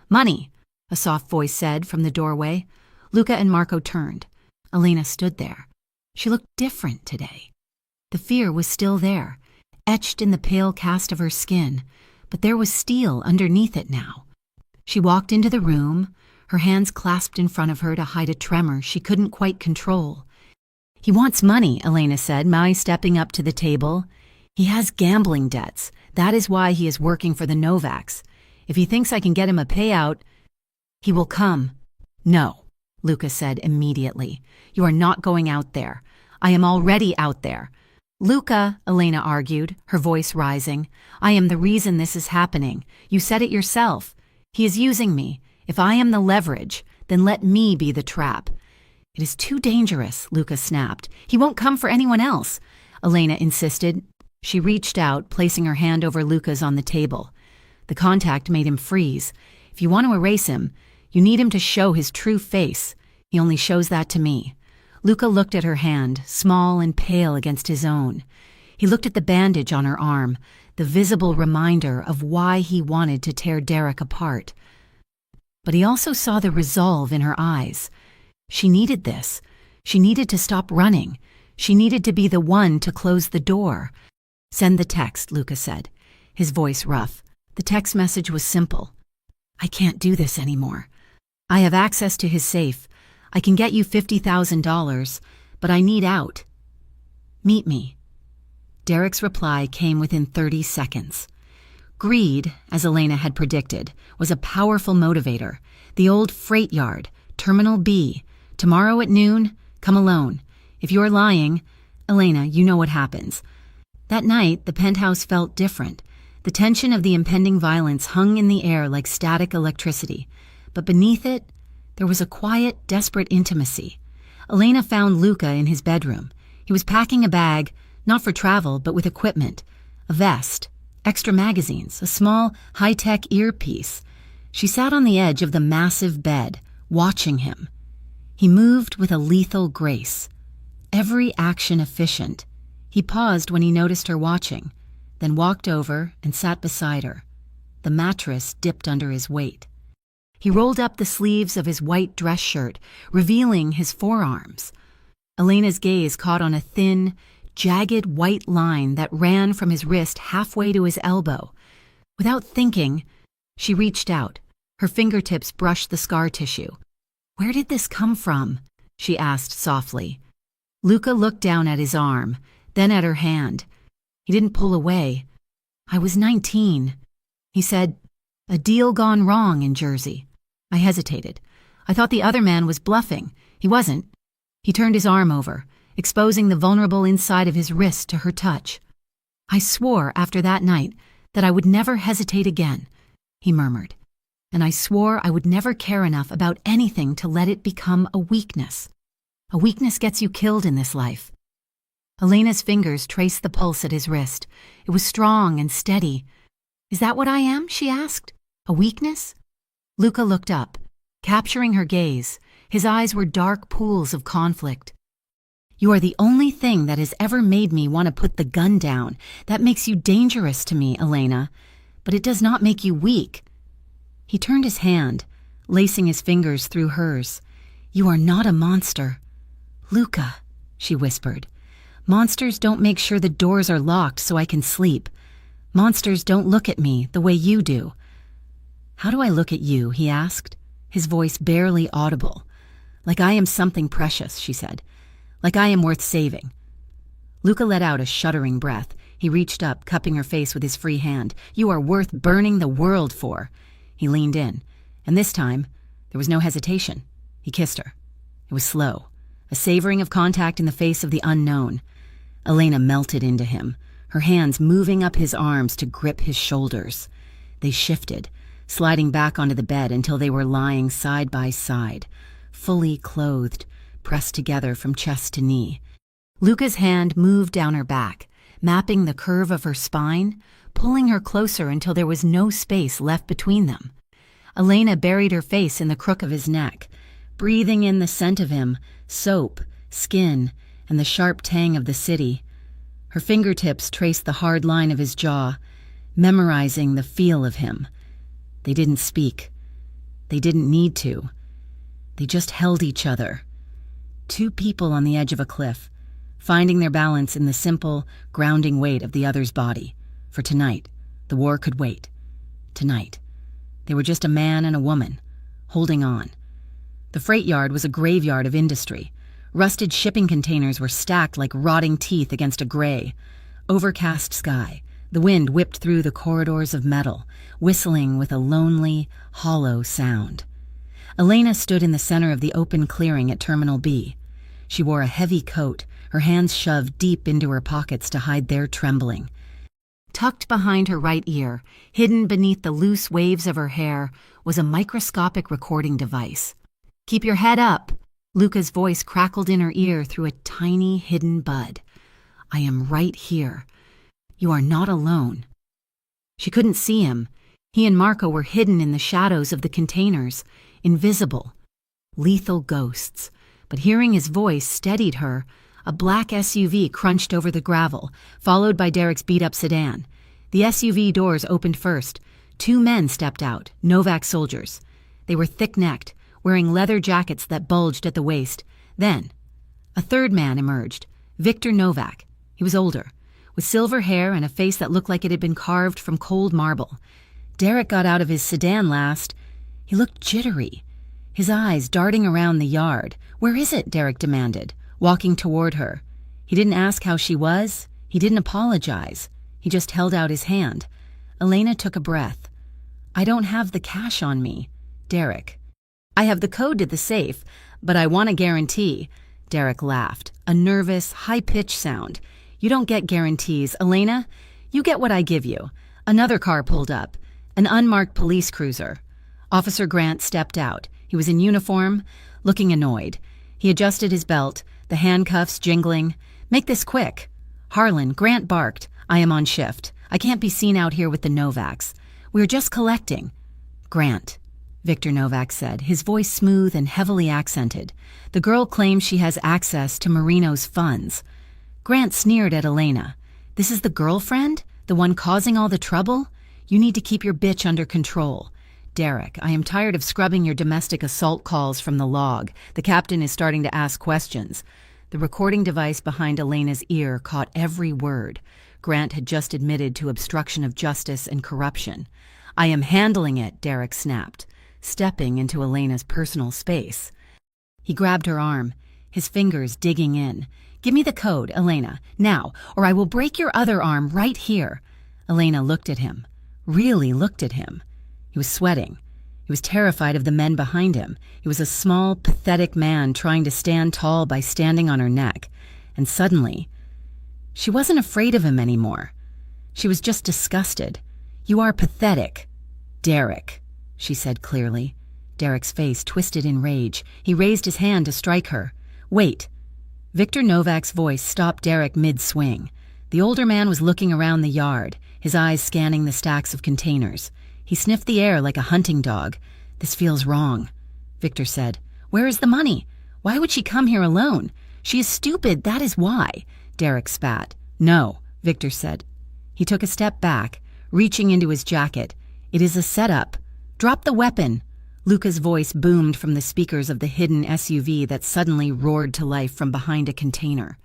"Money," a soft voice said from the doorway. Luca and Marco turned. Elena stood there. She looked different today. The fear was still there, etched in the pale cast of her skin, but there was steel underneath it now. She walked into the room, her hands clasped in front of her to hide a tremor she couldn't quite control. "He wants money," Elena said, Mai stepping up to the table. "He has gambling debts. That is why he is working for the Novaks. If he thinks I can get him a payout, he will come." "No," Luca said immediately. "You are not going out there. I am already out there." "Luca," Elena argued, her voice rising, "I am the reason this is happening. You said it yourself. He is using me. If I am the leverage, then let me be the trap." "It is too dangerous," Luca snapped. "He won't come for anyone else," Elena insisted. She reached out, placing her hand over Luca's on the table. The contact made him freeze. "If you want to erase him, you need him to show his true face. He only shows that to me." Luca looked at her hand, small and pale against his own. He looked at the bandage on her arm, the visible reminder of why he wanted to tear Derek apart. But he also saw the resolve in her eyes. She needed this. She needed to stop running. She needed to be the one to close the door. "Send the text," Luca said, his voice rough. The text message was simple. "I can't do this anymore. I have access to his safe. I can get you $50,000, but I need out. Meet me." Derek's reply came within 30 seconds. Greed, as Elena had predicted, was a powerful motivator. The old freight yard, Terminal B. "Tomorrow at noon, come alone. If you're lying, Elena, you know what happens." That night, the penthouse felt different. The tension of the impending violence hung in the air like static electricity. But beneath it, there was a quiet, desperate intimacy. Elena found Luca in his bedroom. He was packing a bag, not for travel, but with equipment. A vest, extra magazines, a small, high-tech earpiece. She sat on the edge of the massive bed, watching him. He moved with a lethal grace. Every action efficient. He paused when he noticed her watching, then walked over and sat beside her. The mattress dipped under his weight. He rolled up the sleeves of his white dress shirt, revealing his forearms. Elena's gaze caught on a thin, jagged white line that ran from his wrist halfway to his elbow. Without thinking, she reached out. Her fingertips brushed the scar tissue. "Where did this come from?" she asked softly. Luca looked down at his arm, then at her hand. He didn't pull away. "I was 19. He said, "A deal gone wrong in Jersey." I hesitated. I thought the other man was bluffing. He wasn't. He turned his arm over, exposing the vulnerable inside of his wrist to her touch. "I swore after that night that I would never hesitate again," he murmured. "And I swore I would never care enough about anything to let it become a weakness. A weakness gets you killed in this life." Elena's fingers traced the pulse at his wrist. It was strong and steady. "Is that what I am?" she asked. "A weakness?" Luca looked up, capturing her gaze. His eyes were dark pools of conflict. "You are the only thing that has ever made me want to put the gun down. That makes you dangerous to me, Elena. But it does not make you weak." He turned his hand, lacing his fingers through hers. "You are not a monster." "Luca," she whispered. "Monsters don't make sure the doors are locked so I can sleep. Monsters don't look at me the way you do." "How do I look at you?" he asked, his voice barely audible. "Like I am something precious," she said. "Like I am worth saving." Luca let out a shuddering breath. He reached up, cupping her face with his free hand. "You are worth burning the world for." He leaned in, and this time, there was no hesitation. He kissed her. It was slow, a savoring of contact in the face of the unknown. Elena melted into him, her hands moving up his arms to grip his shoulders. They shifted, sliding back onto the bed until they were lying side by side, fully clothed, pressed together from chest to knee. Luca's hand moved down her back, mapping the curve of her spine, pulling her closer until there was no space left between them. Elena buried her face in the crook of his neck, breathing in the scent of him, soap, skin, and the sharp tang of the city. Her fingertips traced the hard line of his jaw, memorizing the feel of him. They didn't speak. They didn't need to. They just held each other. Two people on the edge of a cliff, finding their balance in the simple, grounding weight of the other's body. For tonight, the war could wait. Tonight, they were just a man and a woman, holding on. The freight yard was a graveyard of industry. Rusted shipping containers were stacked like rotting teeth against a gray, overcast sky. The wind whipped through the corridors of metal, whistling with a lonely, hollow sound. Elena stood in the center of the open clearing at Terminal B. She wore a heavy coat, her hands shoved deep into her pockets to hide their trembling. Tucked behind her right ear, hidden beneath the loose waves of her hair, was a microscopic recording device. "Keep your head up," Luca's voice crackled in her ear through a tiny hidden bud. "I am right here. You are not alone." She couldn't see him. He and Marco were hidden in the shadows of the containers, invisible, lethal ghosts. But hearing his voice steadied her. A black SUV crunched over the gravel, followed by Derek's beat-up sedan. The SUV doors opened first. Two men stepped out, Novak soldiers. They were thick-necked, wearing leather jackets that bulged at the waist. Then, a third man emerged, Victor Novak. He was older, with silver hair and a face that looked like it had been carved from cold marble. Derek got out of his sedan last. He looked jittery, his eyes darting around the yard. "Where is it?" Derek demanded, walking toward her. He didn't ask how she was. He didn't apologize. He just held out his hand. Elena took a breath. "I don't have the cash on me." Derek. "I have the code to the safe, but I want a guarantee." Derek laughed, a nervous, high-pitched sound. "You don't get guarantees, Elena. You get what I give you." Another car pulled up, an unmarked police cruiser. Officer Grant stepped out. He was in uniform, looking annoyed. He adjusted his belt, the handcuffs jingling. "Make this quick." "Harlan," Grant barked. "I am on shift. I can't be seen out here with the Novaks. We're just collecting." "Grant," Victor Novak said, his voice smooth and heavily accented. "The girl claims she has access to Marino's funds." Grant sneered at Elena. "This is the girlfriend? The one causing all the trouble? You need to keep your bitch under control." "Derek, I am tired of scrubbing your domestic assault calls from the log. The captain is starting to ask questions." The recording device behind Elena's ear caught every word. Grant had just admitted to obstruction of justice and corruption. "I am handling it," Derek snapped, stepping into Elena's personal space. He grabbed her arm, his fingers digging in. "Give me the code, Elena, now, or I will break your other arm right here." Elena looked at him, really looked at him. He was sweating. He was terrified of the men behind him. He was a small, pathetic man trying to stand tall by standing on her neck. And suddenly, she wasn't afraid of him anymore. She was just disgusted. "You are pathetic." "Derek," she said clearly. Derek's face twisted in rage. He raised his hand to strike her. "Wait." Victor Novak's voice stopped Derek mid-swing. The older man was looking around the yard, his eyes scanning the stacks of containers. He sniffed the air like a hunting dog. "This feels wrong," Victor said. "Where is the money? Why would she come here alone? She is stupid, that is why." Derek spat. "No," Victor said. He took a step back, reaching into his jacket. "It is a setup. Drop the weapon." Luca's voice boomed from the speakers of the hidden SUV that suddenly roared to life from behind a container.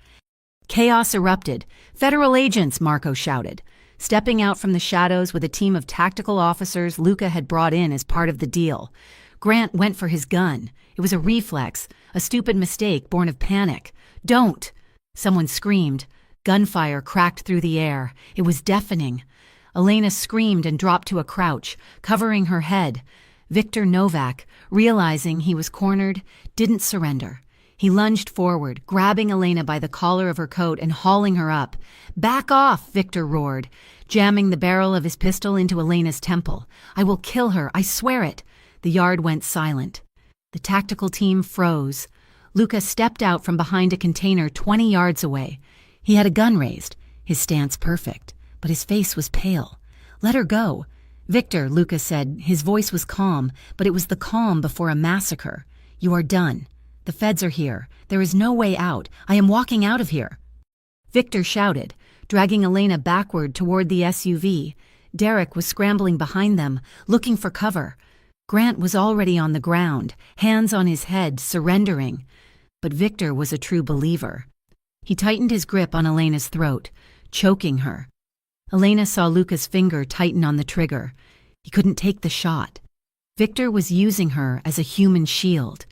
Chaos erupted. "Federal agents!" Marco shouted. Stepping out from the shadows with a team of tactical officers Luca had brought in as part of the deal. Grant went for his gun. It was a reflex, a stupid mistake born of panic. "Don't!" Someone screamed. Gunfire cracked through the air. It was deafening. Elena screamed and dropped to a crouch, covering her head. Victor Novak, realizing he was cornered, didn't surrender. He lunged forward, grabbing Elena by the collar of her coat and hauling her up. "Back off!" Victor roared, jamming the barrel of his pistol into Elena's temple. "I will kill her, I swear it." The yard went silent. The tactical team froze. Luca stepped out from behind a container 20 yards away. He had a gun raised, his stance perfect, but his face was pale. "Let her go." "Victor," Luca said. His voice was calm, but it was the calm before a massacre. "You are done. The feds are here. There is no way out. I am walking out of here." Victor shouted, dragging Elena backward toward the SUV. Derek was scrambling behind them, looking for cover. Grant was already on the ground, hands on his head, surrendering. But Victor was a true believer. He tightened his grip on Elena's throat, choking her. Elena saw Luca's finger tighten on the trigger. He couldn't take the shot. Victor was using her as a human shield.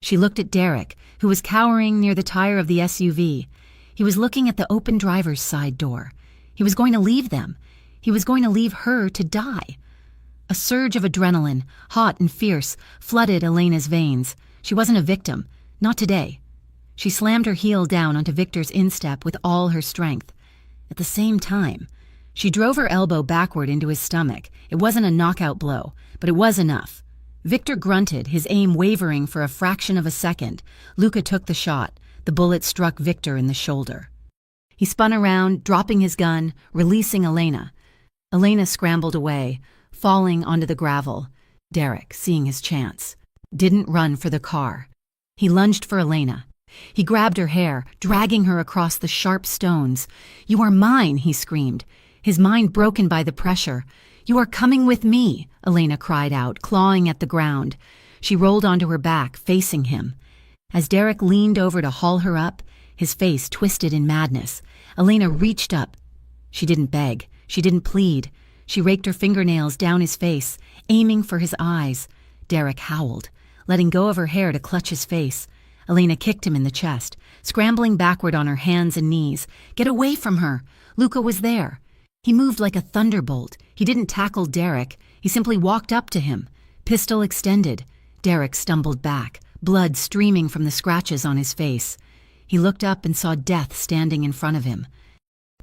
She looked at Derek, who was cowering near the tire of the SUV. He was looking at the open driver's side door. He was going to leave them. He was going to leave her to die. A surge of adrenaline, hot and fierce, flooded Elena's veins. She wasn't a victim. Not today. She slammed her heel down onto Victor's instep with all her strength. At the same time, she drove her elbow backward into his stomach. It wasn't a knockout blow, but it was enough. Victor grunted, his aim wavering for a fraction of a second. Luca took the shot. The bullet struck Victor in the shoulder. He spun around, dropping his gun, releasing Elena. Elena scrambled away, falling onto the gravel. Derek, seeing his chance, didn't run for the car. He lunged for Elena. He grabbed her hair, dragging her across the sharp stones. "You are mine," he screamed, his mind broken by the pressure. "You are coming with me," Elena cried out, clawing at the ground. She rolled onto her back, facing him. As Derek leaned over to haul her up, his face twisted in madness, Elena reached up. She didn't beg. She didn't plead. She raked her fingernails down his face, aiming for his eyes. Derek howled, letting go of her hair to clutch his face. Elena kicked him in the chest, scrambling backward on her hands and knees. Get away from her! Luca was there. He moved like a thunderbolt. He didn't tackle Derek. He simply walked up to him, pistol extended. Derek stumbled back, blood streaming from the scratches on his face. He looked up and saw death standing in front of him.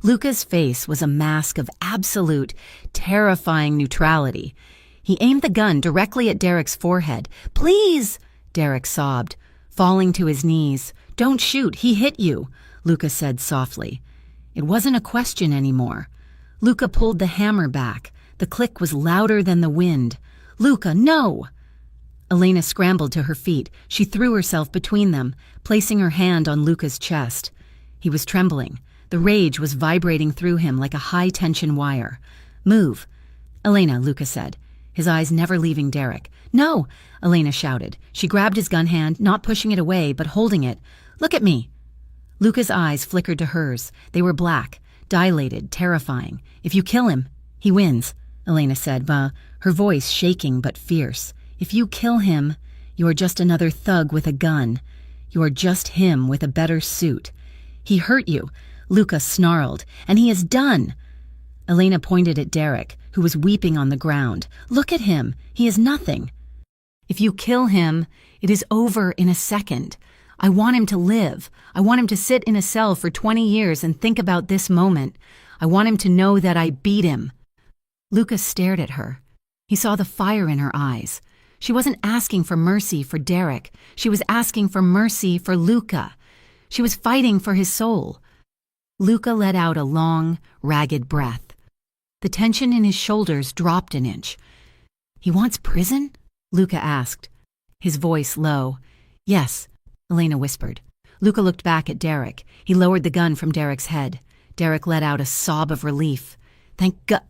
Luca's face was a mask of absolute, terrifying neutrality. He aimed the gun directly at Derek's forehead. "Please!" Derek sobbed, falling to his knees. "Don't shoot, he hit you," Luca said softly. It wasn't a question anymore. Luca pulled the hammer back. The click was louder than the wind. "Luca, no!" Elena scrambled to her feet. She threw herself between them, placing her hand on Luca's chest. He was trembling. The rage was vibrating through him like a high-tension wire. "Move." "Elena," Luca said, his eyes never leaving Derek. "No!" Elena shouted. She grabbed his gun hand, not pushing it away, but holding it. "Look at me." Luca's eyes flickered to hers. They were black, dilated, terrifying. "If you kill him, he wins," Elena said, her voice shaking but fierce. "If you kill him, you are just another thug with a gun. You are just him with a better suit. He hurt you," Luca snarled, "and he is done." Elena pointed at Derek, who was weeping on the ground. "Look at him. He is nothing. If you kill him, it is over in a second. I want him to live. I want him to sit in a cell for 20 years and think about this moment. I want him to know that I beat him." Luca stared at her. He saw the fire in her eyes. She wasn't asking for mercy for Derek. She was asking for mercy for Luca. She was fighting for his soul. Luca let out a long, ragged breath. The tension in his shoulders dropped an inch. "He wants prison?" Luca asked, his voice low. "Yes," Elena whispered. Luca looked back at Derek. He lowered the gun from Derek's head. Derek let out a sob of relief. "Thank God."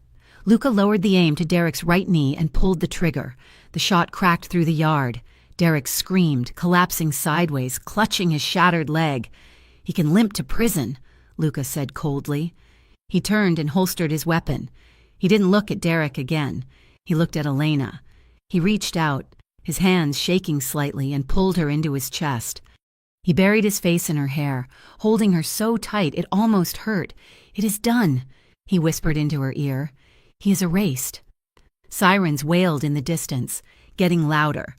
Luca lowered the aim to Derek's right knee and pulled the trigger. The shot cracked through the yard. Derek screamed, collapsing sideways, clutching his shattered leg. "He can limp to prison," Luca said coldly. He turned and holstered his weapon. He didn't look at Derek again. He looked at Elena. He reached out, his hands shaking slightly, and pulled her into his chest. He buried his face in her hair, holding her so tight it almost hurt. "It is done," he whispered into her ear. "He is erased." Sirens wailed in the distance, getting louder.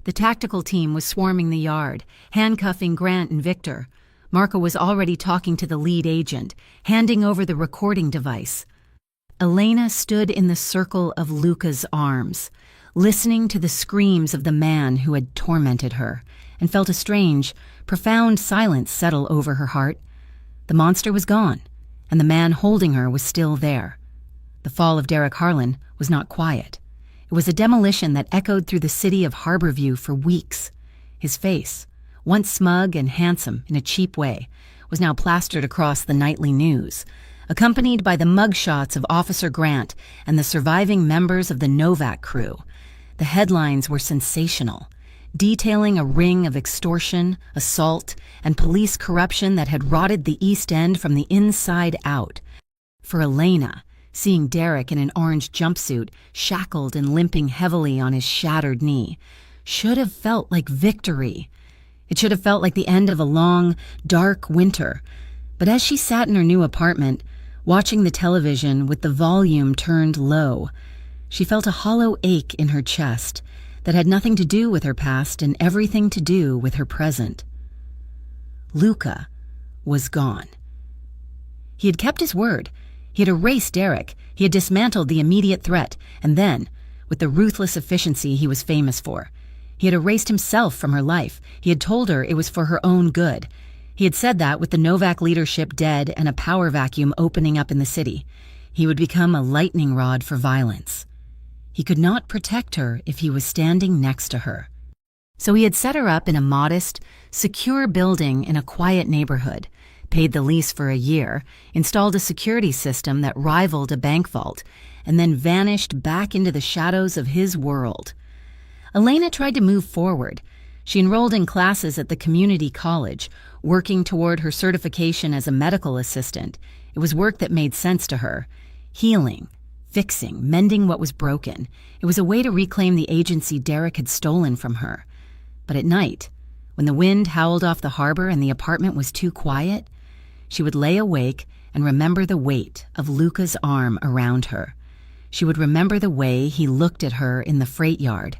The tactical team was swarming the yard, handcuffing Grant and Victor. Marco was already talking to the lead agent, handing over the recording device. Elena stood in the circle of Luca's arms, listening to the screams of the man who had tormented her, and felt a strange, profound silence settle over her heart. The monster was gone, and the man holding her was still there. The fall of Derek Harlan was not quiet. It was a demolition that echoed through the city of Harborview for weeks. His face, once smug and handsome in a cheap way, was now plastered across the nightly news, accompanied by the mugshots of Officer Grant and the surviving members of the Novak crew. The headlines were sensational, detailing a ring of extortion, assault, and police corruption that had rotted the East End from the inside out. For Elena, seeing Derek in an orange jumpsuit, shackled and limping heavily on his shattered knee, should have felt like victory. It should have felt like the end of a long, dark winter. But as she sat in her new apartment, watching the television with the volume turned low, she felt a hollow ache in her chest that had nothing to do with her past and everything to do with her present. Luca was gone. He had kept his word. He had erased Derek. He had dismantled the immediate threat, and then, with the ruthless efficiency he was famous for, he had erased himself from her life. He had told her it was for her own good. He had said that with the Novak leadership dead and a power vacuum opening up in the city, he would become a lightning rod for violence. He could not protect her if he was standing next to her. So he had set her up in a modest, secure building in a quiet neighborhood, paid the lease for a year, installed a security system that rivaled a bank vault, and then vanished back into the shadows of his world. Elena tried to move forward. She enrolled in classes at the community college, working toward her certification as a medical assistant. It was work that made sense to her. Healing, fixing, mending what was broken. It was a way to reclaim the agency Derek had stolen from her. But at night, when the wind howled off the harbor and the apartment was too quiet, she would lay awake and remember the weight of Luca's arm around her. She would remember the way he looked at her in the freight yard,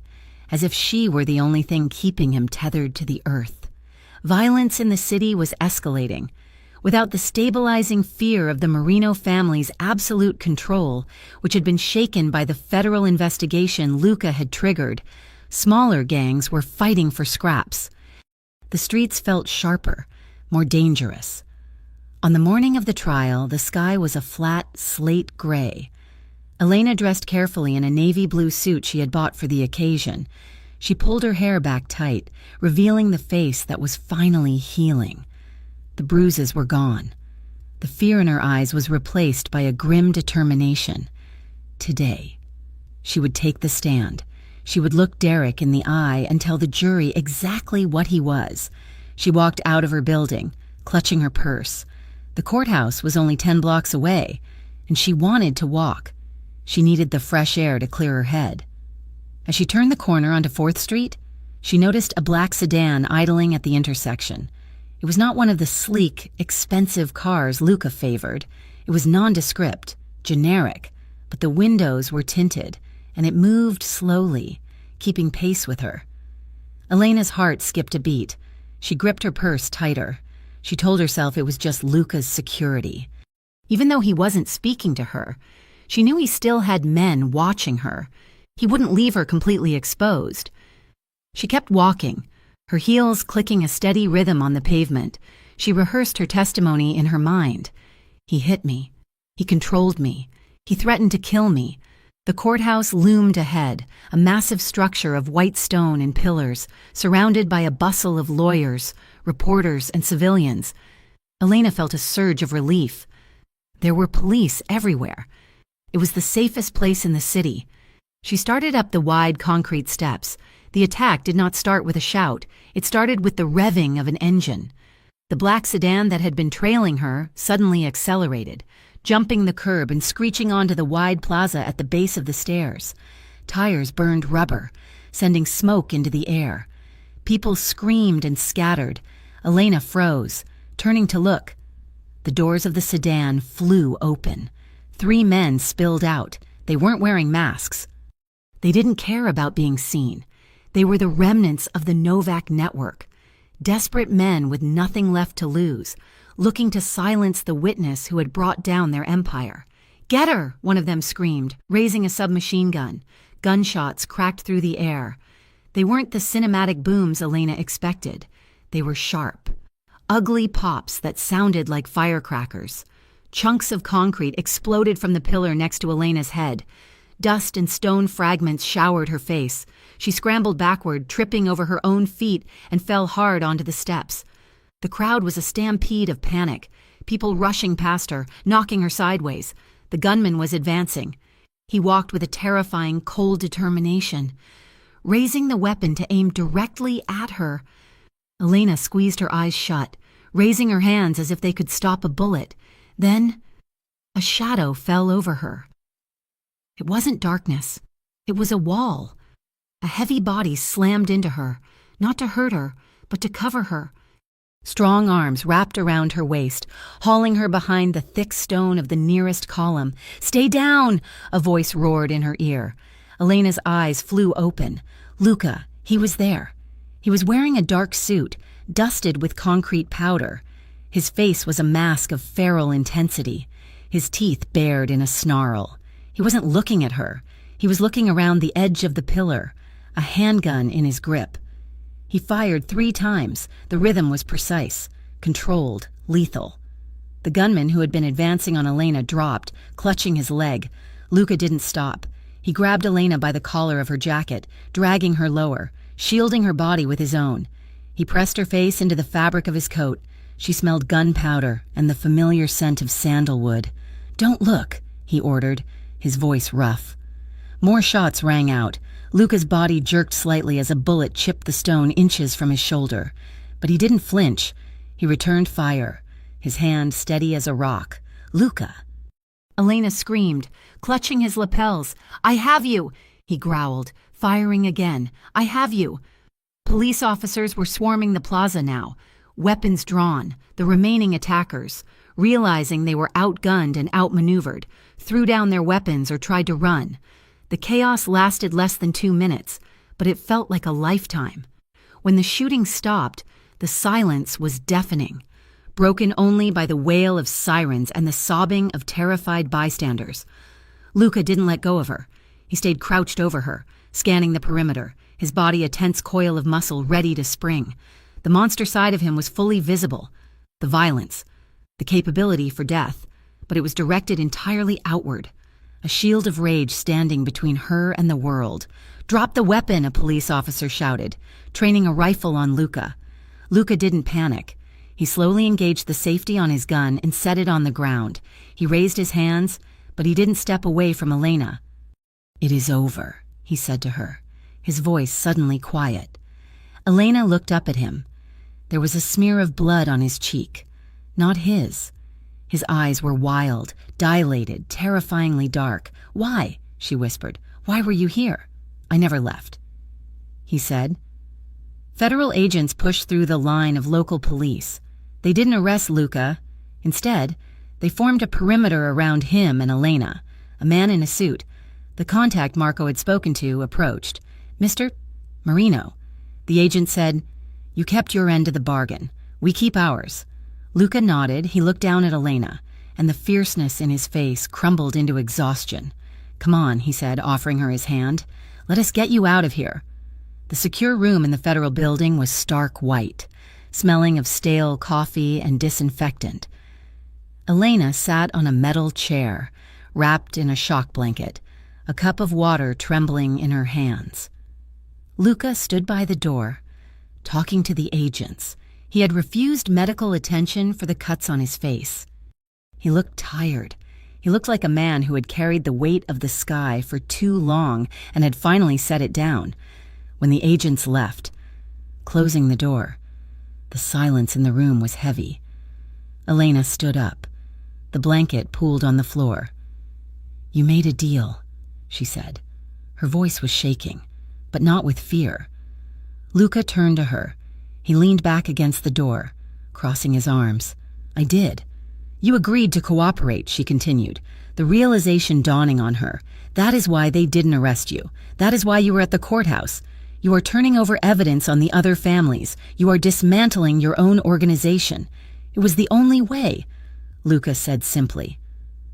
as if she were the only thing keeping him tethered to the earth. Violence in the city was escalating. Without the stabilizing fear of the Marino family's absolute control, which had been shaken by the federal investigation Luca had triggered, smaller gangs were fighting for scraps. The streets felt sharper, more dangerous. On the morning of the trial, the sky was a flat slate gray. Elena dressed carefully in a navy blue suit she had bought for the occasion. She pulled her hair back tight, revealing the face that was finally healing. The bruises were gone. The fear in her eyes was replaced by a grim determination. Today, she would take the stand. She would look Derek in the eye and tell the jury exactly what he was. She walked out of her building, clutching her purse. The courthouse was only 10 blocks away, and she wanted to walk. She needed the fresh air to clear her head. As she turned the corner onto 4th Street, she noticed a black sedan idling at the intersection. It was not one of the sleek, expensive cars Luca favored. It was nondescript, generic, but the windows were tinted, and it moved slowly, keeping pace with her. Elena's heart skipped a beat. She gripped her purse tighter. She told herself it was just Luca's security. Even though he wasn't speaking to her, she knew he still had men watching her. He wouldn't leave her completely exposed. She kept walking, her heels clicking a steady rhythm on the pavement. She rehearsed her testimony in her mind. He hit me. He controlled me. He threatened to kill me. The courthouse loomed ahead, a massive structure of white stone and pillars, surrounded by a bustle of lawyers, reporters, and civilians. Elena felt a surge of relief. There were police everywhere. It was the safest place in the city. She started up the wide concrete steps. The attack did not start with a shout. It started with the revving of an engine. The black sedan that had been trailing her suddenly accelerated, jumping the curb and screeching onto the wide plaza at the base of the stairs. Tires burned rubber, sending smoke into the air. People screamed and scattered. Elena froze, turning to look. The doors of the sedan flew open. 3 men spilled out. They weren't wearing masks. They didn't care about being seen. They were the remnants of the Novak network. Desperate men with nothing left to lose, looking to silence the witness who had brought down their empire. "Get her!" one of them screamed, raising a submachine gun. Gunshots cracked through the air. They weren't the cinematic booms Elena expected. They were sharp, ugly pops that sounded like firecrackers. Chunks of concrete exploded from the pillar next to Elena's head. Dust and stone fragments showered her face. She scrambled backward, tripping over her own feet, and fell hard onto the steps. The crowd was a stampede of panic, people rushing past her, knocking her sideways. The gunman was advancing. He walked with a terrifying, cold determination, raising the weapon to aim directly at her. Elena squeezed her eyes shut, raising her hands as if they could stop a bullet. Then, a shadow fell over her. It wasn't darkness. It was a wall. A heavy body slammed into her, not to hurt her, but to cover her. Strong arms wrapped around her waist, hauling her behind the thick stone of the nearest column. "Stay down!" a voice roared in her ear. Elena's eyes flew open. Luca, he was there. He was wearing a dark suit, dusted with concrete powder. His face was a mask of feral intensity, his teeth bared in a snarl. He wasn't looking at her. He was looking around the edge of the pillar, a handgun in his grip. He fired 3 times. The rhythm was precise, controlled, lethal. The gunman who had been advancing on Elena dropped, clutching his leg. Luca didn't stop. He grabbed Elena by the collar of her jacket, dragging her lower, shielding her body with his own. He pressed her face into the fabric of his coat. She smelled gunpowder and the familiar scent of sandalwood. "Don't look," he ordered, his voice rough. More shots rang out. Luca's body jerked slightly as a bullet chipped the stone inches from his shoulder. But he didn't flinch. He returned fire, his hand steady as a rock. "Luca!" Elena screamed, clutching his lapels. "I have you!" he growled, firing again. "I have you!" Police officers were swarming the plaza now, weapons drawn. The remaining attackers, realizing they were outgunned and outmaneuvered, threw down their weapons or tried to run. The chaos lasted less than 2 minutes, but it felt like a lifetime. When the shooting stopped, the silence was deafening, broken only by the wail of sirens and the sobbing of terrified bystanders. Luca didn't let go of her. He stayed crouched over her, scanning the perimeter, his body a tense coil of muscle ready to spring. The monster side of him was fully visible. The violence, the capability for death, but it was directed entirely outward. A shield of rage standing between her and the world. "Drop the weapon," a police officer shouted, training a rifle on Luca. Luca didn't panic. He slowly engaged the safety on his gun and set it on the ground. He raised his hands, but he didn't step away from Elena. "It is over," he said to her, his voice suddenly quiet. Elena looked up at him. There was a smear of blood on his cheek. Not his. His eyes were wild, dilated, terrifyingly dark. "Why?" she whispered. "Why were you here?" "I never left," he said. Federal agents pushed through the line of local police. They didn't arrest Luca. Instead, they formed a perimeter around him and Elena. A man in a suit, the contact Marco had spoken to, approached. "Mr. Marino." The agent said, "You kept your end of the bargain. We keep ours." Luca nodded. He looked down at Elena, and the fierceness in his face crumbled into exhaustion. "Come on," he said, offering her his hand. "Let us get you out of here." The secure room in the federal building was stark white, smelling of stale coffee and disinfectant. Elena sat on a metal chair, wrapped in a shock blanket, a cup of water trembling in her hands. Luca stood by the door, talking to the agents. He had refused medical attention for the cuts on his face. He looked tired. He looked like a man who had carried the weight of the sky for too long and had finally set it down. When the agents left, closing the door, the silence in the room was heavy. Elena stood up. The blanket pooled on the floor. "You made a deal," she said. Her voice was shaking, but not with fear. Luca turned to her. He leaned back against the door, crossing his arms. "I did." "You agreed to cooperate," she continued, the realization dawning on her. "That is why they didn't arrest you. That is why you were at the courthouse. You are turning over evidence on the other families. You are dismantling your own organization. It was the only way," Luca said simply.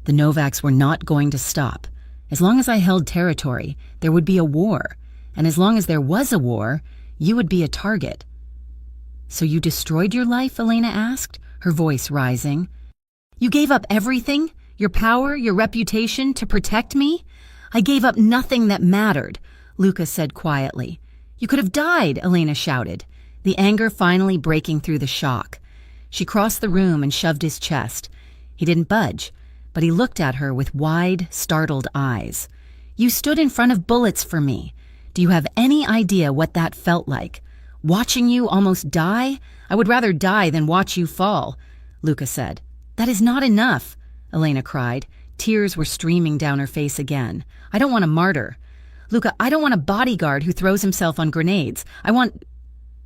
"The Novaks were not going to stop. As long as I held territory, there would be a war. And as long as there was a war, you would be a target." "So you destroyed your life?" Elena asked, her voice rising. "You gave up everything? Your power, your reputation, to protect me?" "I gave up nothing that mattered," Luca said quietly. "You could have died," Elena shouted, the anger finally breaking through the shock. She crossed the room and shoved his chest. He didn't budge, but he looked at her with wide, startled eyes. "You stood in front of bullets for me. Do you have any idea what that felt like? Watching you almost die? I would rather die than watch you fall," Luca said. "That is not enough," Elena cried. Tears were streaming down her face again. "I don't want a martyr. Luca, I don't want a bodyguard who throws himself on grenades. I want—"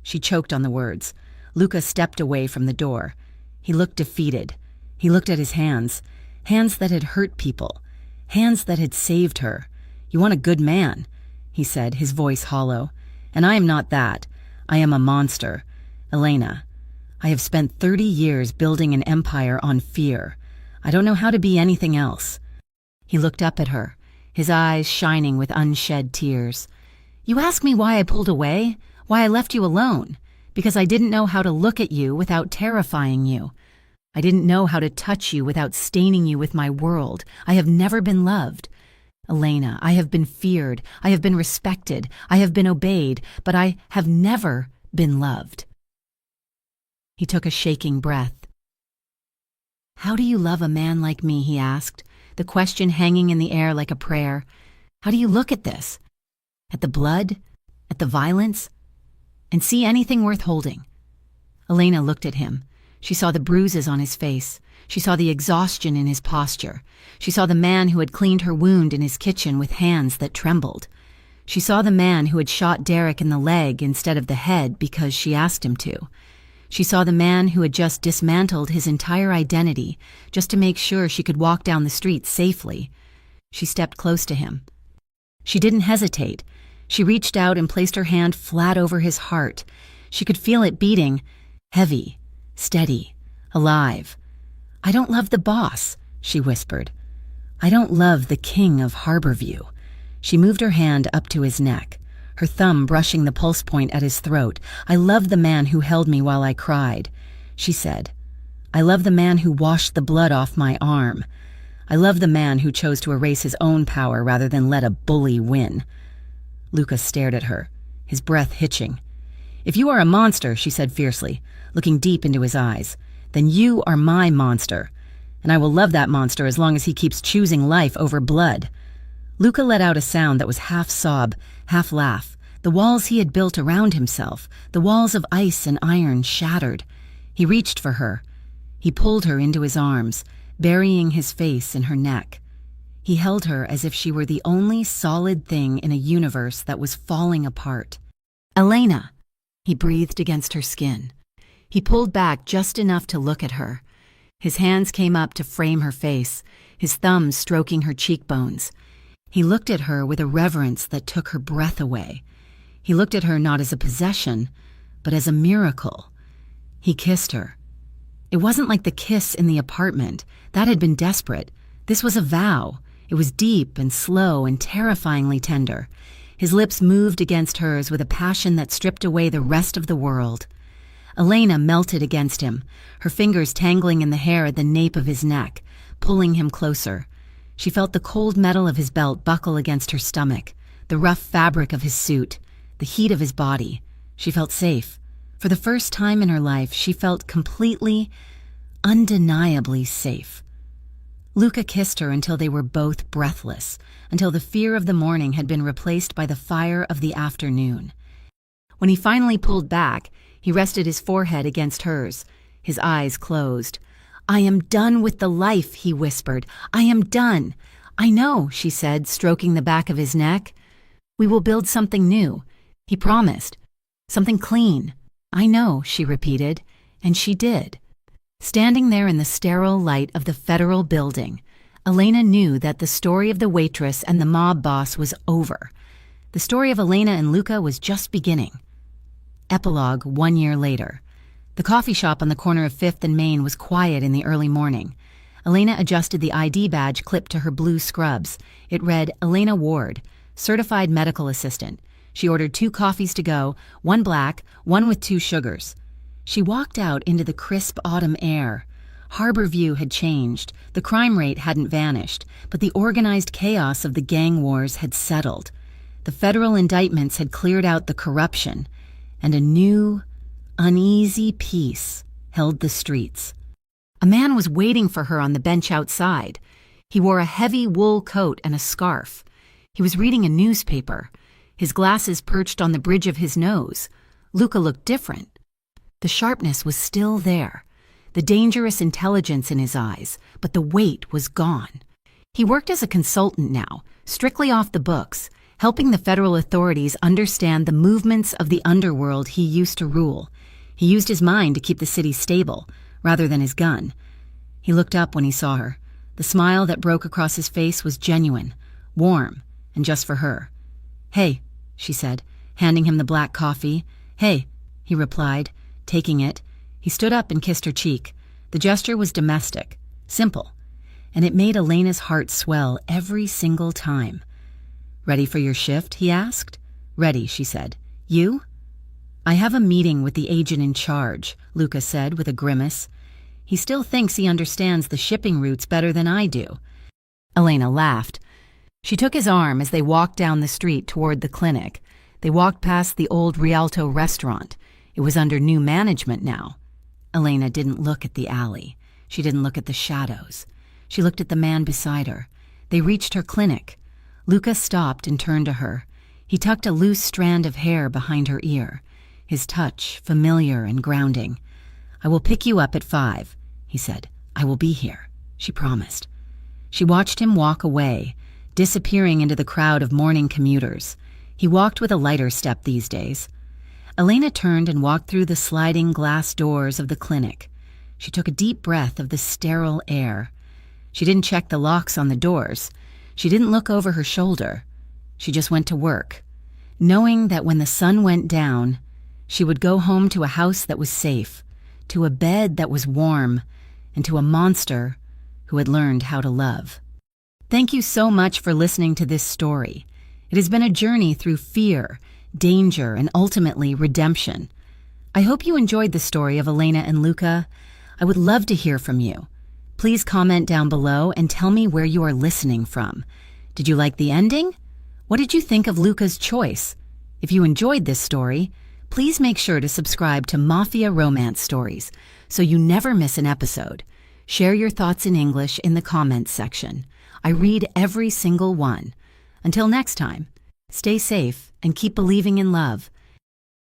She choked on the words. Luca stepped away from the door. He looked defeated. He looked at his hands, hands that had hurt people, hands that had saved her. "You want a good man," he said, his voice hollow. "And I am not that. I am a monster. Elena, I have spent 30 years building an empire on fear. I don't know how to be anything else." He looked up at her, his eyes shining with unshed tears. "You ask me why I pulled away, why I left you alone. Because I didn't know how to look at you without terrifying you. I didn't know how to touch you without staining you with my world. I have never been loved. Elena, I have been feared, I have been respected, I have been obeyed, but I have never been loved." He took a shaking breath. "How do you love a man like me?" he asked, the question hanging in the air like a prayer. "How do you look at this? At the blood? At the violence? And see anything worth holding?" Elena looked at him. She saw the bruises on his face. She saw the exhaustion in his posture. She saw the man who had cleaned her wound in his kitchen with hands that trembled. She saw the man who had shot Derek in the leg instead of the head because she asked him to. She saw the man who had just dismantled his entire identity just to make sure she could walk down the street safely. She stepped close to him. She didn't hesitate. She reached out and placed her hand flat over his heart. She could feel it beating, heavy, steady, alive. "I don't love the boss," she whispered. "I don't love the king of Harborview." She moved her hand up to his neck, her thumb brushing the pulse point at his throat. "I love the man who held me while I cried," she said. "I love the man who washed the blood off my arm. I love the man who chose to erase his own power rather than let a bully win." Luca stared at her, his breath hitching. "If you are a monster," she said fiercely, looking deep into his eyes, "then you are my monster, and I will love that monster as long as he keeps choosing life over blood." Luca let out a sound that was half sob, half laugh. The walls he had built around himself, the walls of ice and iron, shattered. He reached for her. He pulled her into his arms, burying his face in her neck. He held her as if she were the only solid thing in a universe that was falling apart. "Elena!" He breathed against her skin. He pulled back just enough to look at her. His hands came up to frame her face, his thumbs stroking her cheekbones. He looked at her with a reverence that took her breath away. He looked at her not as a possession, but as a miracle. He kissed her. It wasn't like the kiss in the apartment. That had been desperate. This was a vow. It was deep and slow and terrifyingly tender. His lips moved against hers with a passion that stripped away the rest of the world. Elena melted against him, her fingers tangling in the hair at the nape of his neck, pulling him closer. She felt the cold metal of his belt buckle against her stomach, the rough fabric of his suit, the heat of his body. She felt safe. For the first time in her life, she felt completely, undeniably safe. Luca kissed her until they were both breathless, until the fear of the morning had been replaced by the fire of the afternoon. When he finally pulled back, he rested his forehead against hers, his eyes closed. "I am done with the life," he whispered. "I am done." "I know," she said, stroking the back of his neck. "We will build something new," he promised. "Something clean." "I know," she repeated, and she did. Standing there in the sterile light of the federal building, Elena knew that the story of the waitress and the mob boss was over. The story of Elena and Luca was just beginning. Epilogue 1 year later. The coffee shop on the corner of 5th and Main was quiet in the early morning. Elena adjusted the ID badge clipped to her blue scrubs. It read, Elena Ward, Certified Medical Assistant. She ordered 2 coffees to go, 1 black, 1 with 2 sugars. She walked out into the crisp autumn air. Harborview had changed. The crime rate hadn't vanished, but the organized chaos of the gang wars had settled. The federal indictments had cleared out the corruption, and a new, uneasy peace held the streets. A man was waiting for her on the bench outside. He wore a heavy wool coat and a scarf. He was reading a newspaper, his glasses perched on the bridge of his nose. Luca looked different. The sharpness was still there, the dangerous intelligence in his eyes, but the weight was gone. He worked as a consultant now, strictly off the books, helping the federal authorities understand the movements of the underworld he used to rule. He used his mind to keep the city stable, rather than his gun. He looked up when he saw her. The smile that broke across his face was genuine, warm, and just for her. "Hey," she said, handing him the black coffee. "Hey," he replied, taking it. He stood up and kissed her cheek. The gesture was domestic, simple, and it made Elena's heart swell every single time. "Ready for your shift?" he asked. "Ready," she said. "You?" "I have a meeting with the agent in charge," Luca said with a grimace. "He still thinks he understands the shipping routes better than I do." Elena laughed. She took his arm as they walked down the street toward the clinic. They walked past the old Rialto restaurant. It was under new management now. Elena didn't look at the alley. She didn't look at the shadows. She looked at the man beside her. They reached her clinic. Luca stopped and turned to her. He tucked a loose strand of hair behind her ear, his touch familiar and grounding. "I will pick you up at 5, he said. "I will be here," she promised. She watched him walk away, disappearing into the crowd of morning commuters. He walked with a lighter step these days. Elena turned and walked through the sliding glass doors of the clinic. She took a deep breath of the sterile air. She didn't check the locks on the doors. She didn't look over her shoulder. She just went to work, knowing that when the sun went down, she would go home to a house that was safe, to a bed that was warm, and to a monster who had learned how to love. Thank you so much for listening to this story. It has been a journey through fear, danger, and ultimately redemption. I hope you enjoyed the story of Elena and Luca. I would love to hear from you. Please comment down below and tell me where you are listening from. Did you like the ending? What did you think of Luca's choice? If you enjoyed this story, please make sure to subscribe to Mafia Romance Stories so you never miss an episode. Share your thoughts in English in the comments section. I read every single one. Until next time, stay safe and keep believing in love.